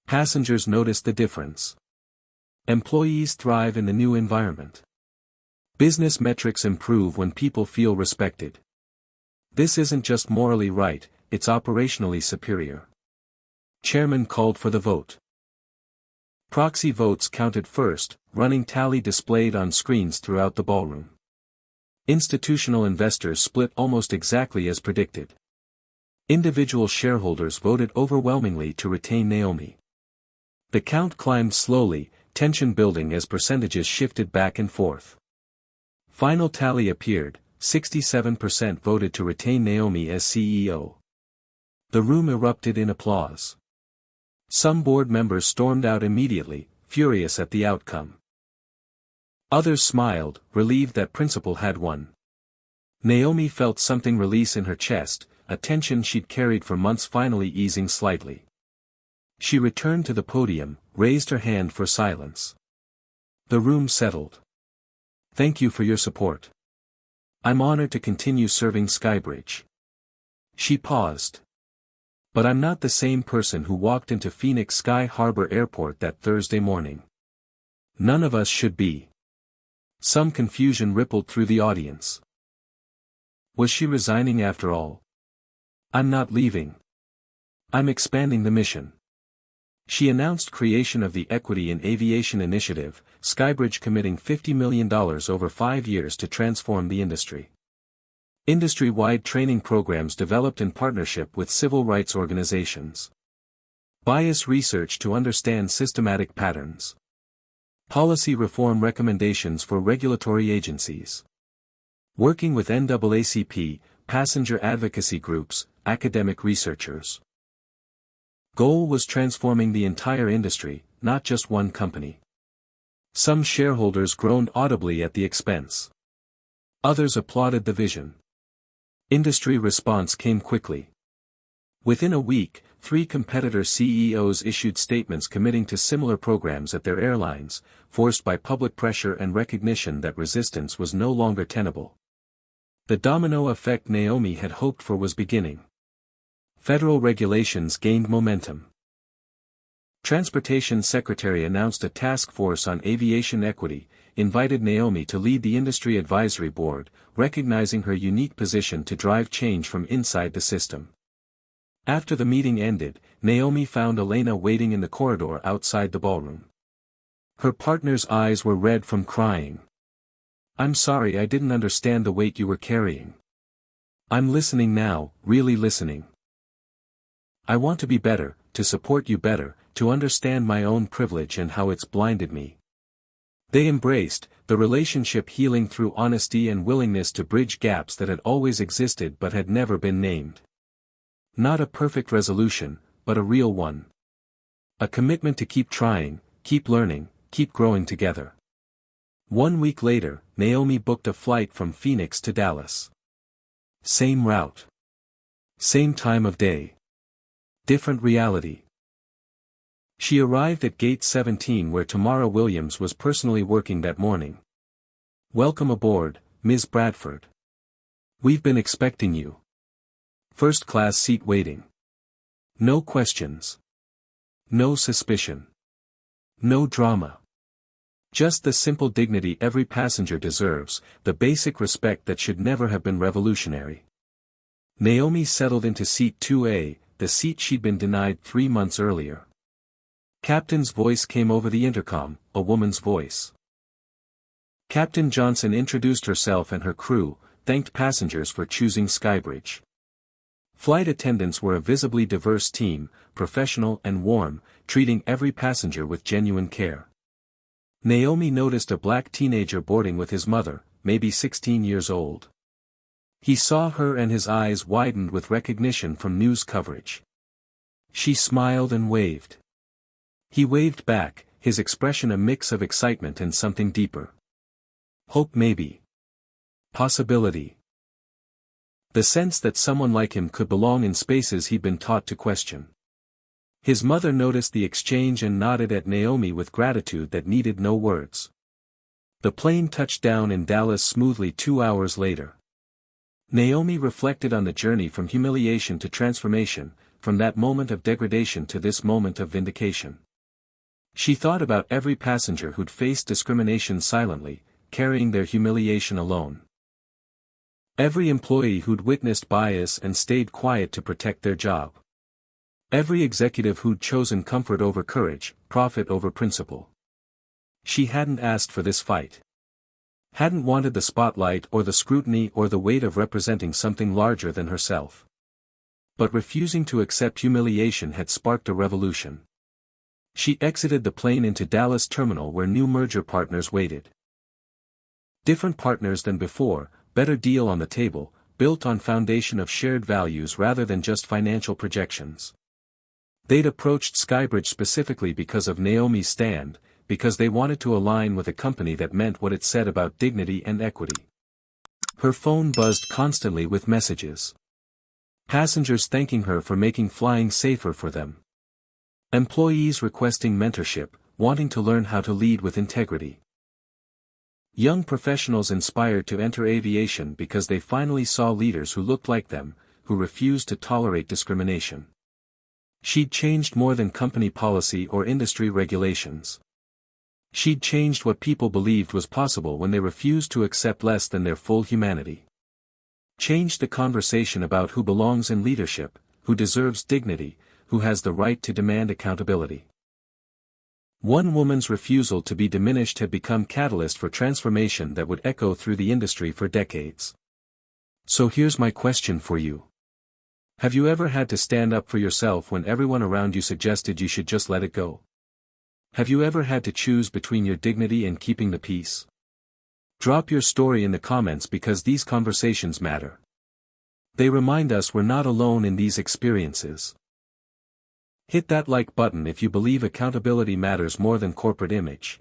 Passengers notice the difference. Employees thrive in the new environment. Business metrics improve when people feel respected. This isn't just morally right, it's operationally superior." Chairman called for the vote. Proxy votes counted first, running tally displayed on screens throughout the ballroom. Institutional investors split almost exactly as predicted. Individual shareholders voted overwhelmingly to retain Naomi. The count climbed slowly, tension building as percentages shifted back and forth. Final tally appeared, 67% voted to retain Naomi as CEO. The room erupted in applause. Some board members stormed out immediately, furious at the outcome. Others smiled, relieved that principle had won. Naomi felt something release in her chest, a tension she'd carried for months finally easing slightly. She returned to the podium, raised her hand for silence. The room settled. "Thank you for your support. I'm honored to continue serving SkyBridge." She paused. "But I'm not the same person who walked into Phoenix Sky Harbor Airport that Thursday morning. None of us should be." Some confusion rippled through the audience. Was she resigning after all? "I'm not leaving. I'm expanding the mission." She announced creation of the Equity in Aviation Initiative, SkyBridge committing $50 million over 5 years to transform the industry. Industry-wide training programs developed in partnership with civil rights organizations. Bias research to understand systematic patterns. Policy reform recommendations for regulatory agencies. Working with NAACP, passenger advocacy groups, academic researchers. Goal was transforming the entire industry, not just one company. Some shareholders groaned audibly at the expense. Others applauded the vision. Industry response came quickly. Within a week, 3 competitor CEOs issued statements committing to similar programs at their airlines, forced by public pressure and recognition that resistance was no longer tenable. The domino effect Naomi had hoped for was beginning. Federal regulations gained momentum. Transportation Secretary announced a task force on aviation equity, invited Naomi to lead the industry advisory board, recognizing her unique position to drive change from inside the system. After the meeting ended, Naomi found Elena waiting in the corridor outside the ballroom. Her partner's eyes were red from crying. "I'm sorry I didn't understand the weight you were carrying. I'm listening now, really listening. I want to be better, to support you better, to understand my own privilege and how it's blinded me." They embraced, the relationship healing through honesty and willingness to bridge gaps that had always existed but had never been named. Not a perfect resolution, but a real one. A commitment to keep trying, keep learning, keep growing together. 1 week later, Naomi booked a flight from Phoenix to Dallas. Same route. Same time of day. Different reality. She arrived at Gate 17 where Tamara Williams was personally working that morning. "Welcome aboard, Ms. Bradford. We've been expecting you. First class seat waiting. No questions. No suspicion. No drama. Just the simple dignity every passenger deserves, the basic respect that should never have been revolutionary." Naomi settled into seat 2A, the seat she'd been denied 3 months earlier. Captain's voice came over the intercom, a woman's voice. Captain Johnson introduced herself and her crew, thanked passengers for choosing SkyBridge. Flight attendants were a visibly diverse team, professional and warm, treating every passenger with genuine care. Naomi noticed a black teenager boarding with his mother, maybe 16 years old. He saw her and his eyes widened with recognition from news coverage. She smiled and waved. He waved back, his expression a mix of excitement and something deeper. Hope maybe. Possibility. The sense that someone like him could belong in spaces he'd been taught to question. His mother noticed the exchange and nodded at Naomi with gratitude that needed no words. The plane touched down in Dallas smoothly 2 hours later. Naomi reflected on the journey from humiliation to transformation, from that moment of degradation to this moment of vindication. She thought about every passenger who'd faced discrimination silently, carrying their humiliation alone. Every employee who'd witnessed bias and stayed quiet to protect their job. Every executive who'd chosen comfort over courage, profit over principle. She hadn't asked for this fight. Hadn't wanted the spotlight or the scrutiny or the weight of representing something larger than herself. But refusing to accept humiliation had sparked a revolution. She exited the plane into Dallas terminal where new merger partners waited. Different partners than before, better deal on the table, built on foundation of shared values rather than just financial projections. They'd approached SkyBridge specifically because of Naomi's stand, because they wanted to align with a company that meant what it said about dignity and equity. Her phone buzzed constantly with messages. Passengers thanking her for making flying safer for them. Employees requesting mentorship, wanting to learn how to lead with integrity. Young professionals inspired to enter aviation because they finally saw leaders who looked like them, who refused to tolerate discrimination. She'd changed more than company policy or industry regulations. She'd changed what people believed was possible when they refused to accept less than their full humanity. Changed the conversation about who belongs in leadership, who deserves dignity, who has the right to demand accountability. One woman's refusal to be diminished had become catalyst for transformation that would echo through the industry for decades. So here's my question for you. Have you ever had to stand up for yourself when everyone around you suggested you should just let it go? Have you ever had to choose between your dignity and keeping the peace? Drop your story in the comments because these conversations matter. They remind us we're not alone in these experiences. Hit that like button if you believe accountability matters more than corporate image.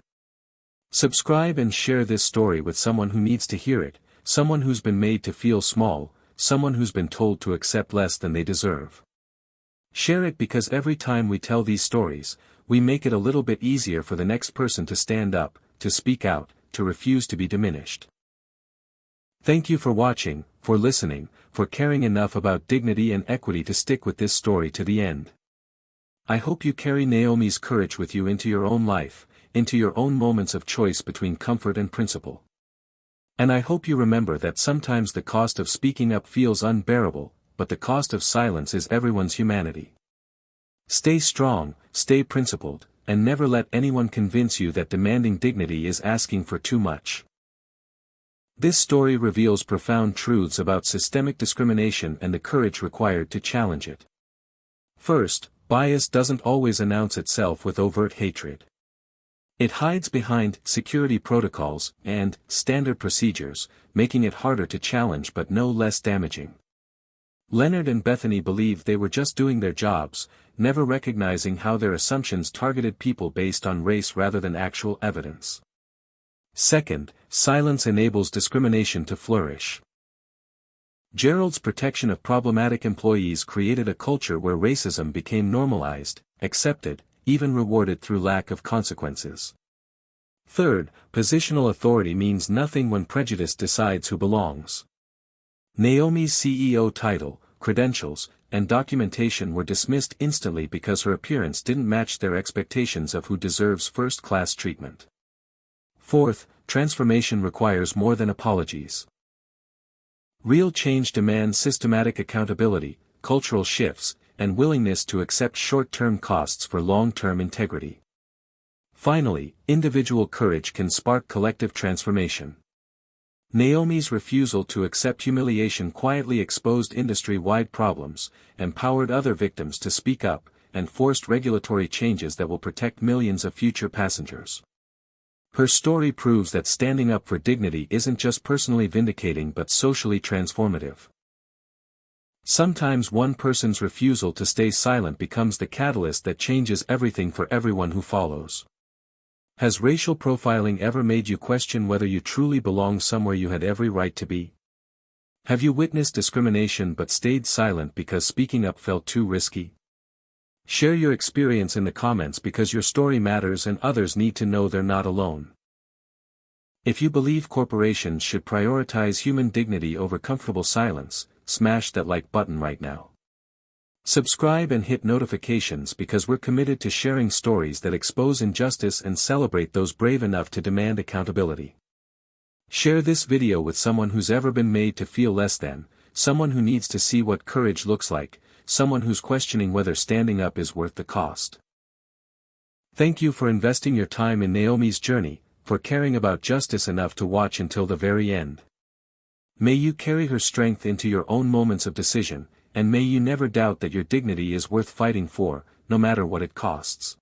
Subscribe and share this story with someone who needs to hear it, someone who's been made to feel small, someone who's been told to accept less than they deserve. Share it because every time we tell these stories, we make it a little bit easier for the next person to stand up, to speak out, to refuse to be diminished. Thank you for watching, for listening, for caring enough about dignity and equity to stick with this story to the end. I hope you carry Naomi's courage with you into your own life, into your own moments of choice between comfort and principle. And I hope you remember that sometimes the cost of speaking up feels unbearable, but the cost of silence is everyone's humanity. Stay strong, stay principled, and never let anyone convince you that demanding dignity is asking for too much. This story reveals profound truths about systemic discrimination and the courage required to challenge it. First, bias doesn't always announce itself with overt hatred. It hides behind security protocols and standard procedures, making it harder to challenge but no less damaging. Leonard and Bethany believed they were just doing their jobs, never recognizing how their assumptions targeted people based on race rather than actual evidence. Second, silence enables discrimination to flourish. Gerald's protection of problematic employees created a culture where racism became normalized, accepted, even rewarded through lack of consequences. Third, positional authority means nothing when prejudice decides who belongs. Naomi's CEO title, credentials, and documentation were dismissed instantly because her appearance didn't match their expectations of who deserves first-class treatment. Fourth, transformation requires more than apologies. Real change demands systematic accountability, cultural shifts, and willingness to accept short-term costs for long-term integrity. Finally, individual courage can spark collective transformation. Naomi's refusal to accept humiliation quietly exposed industry-wide problems, empowered other victims to speak up, and forced regulatory changes that will protect millions of future passengers. Her story proves that standing up for dignity isn't just personally vindicating but socially transformative. Sometimes one person's refusal to stay silent becomes the catalyst that changes everything for everyone who follows. Has racial profiling ever made you question whether you truly belong somewhere you had every right to be? Have you witnessed discrimination but stayed silent because speaking up felt too risky? Share your experience in the comments because your story matters and others need to know they're not alone. If you believe corporations should prioritize human dignity over comfortable silence, smash that like button right now. Subscribe and hit notifications because we're committed to sharing stories that expose injustice and celebrate those brave enough to demand accountability. Share this video with someone who's ever been made to feel less than, someone who needs to see what courage looks like, someone who's questioning whether standing up is worth the cost. Thank you for investing your time in Naomi's journey, for caring about justice enough to watch until the very end. May you carry her strength into your own moments of decision, and may you never doubt that your dignity is worth fighting for, no matter what it costs.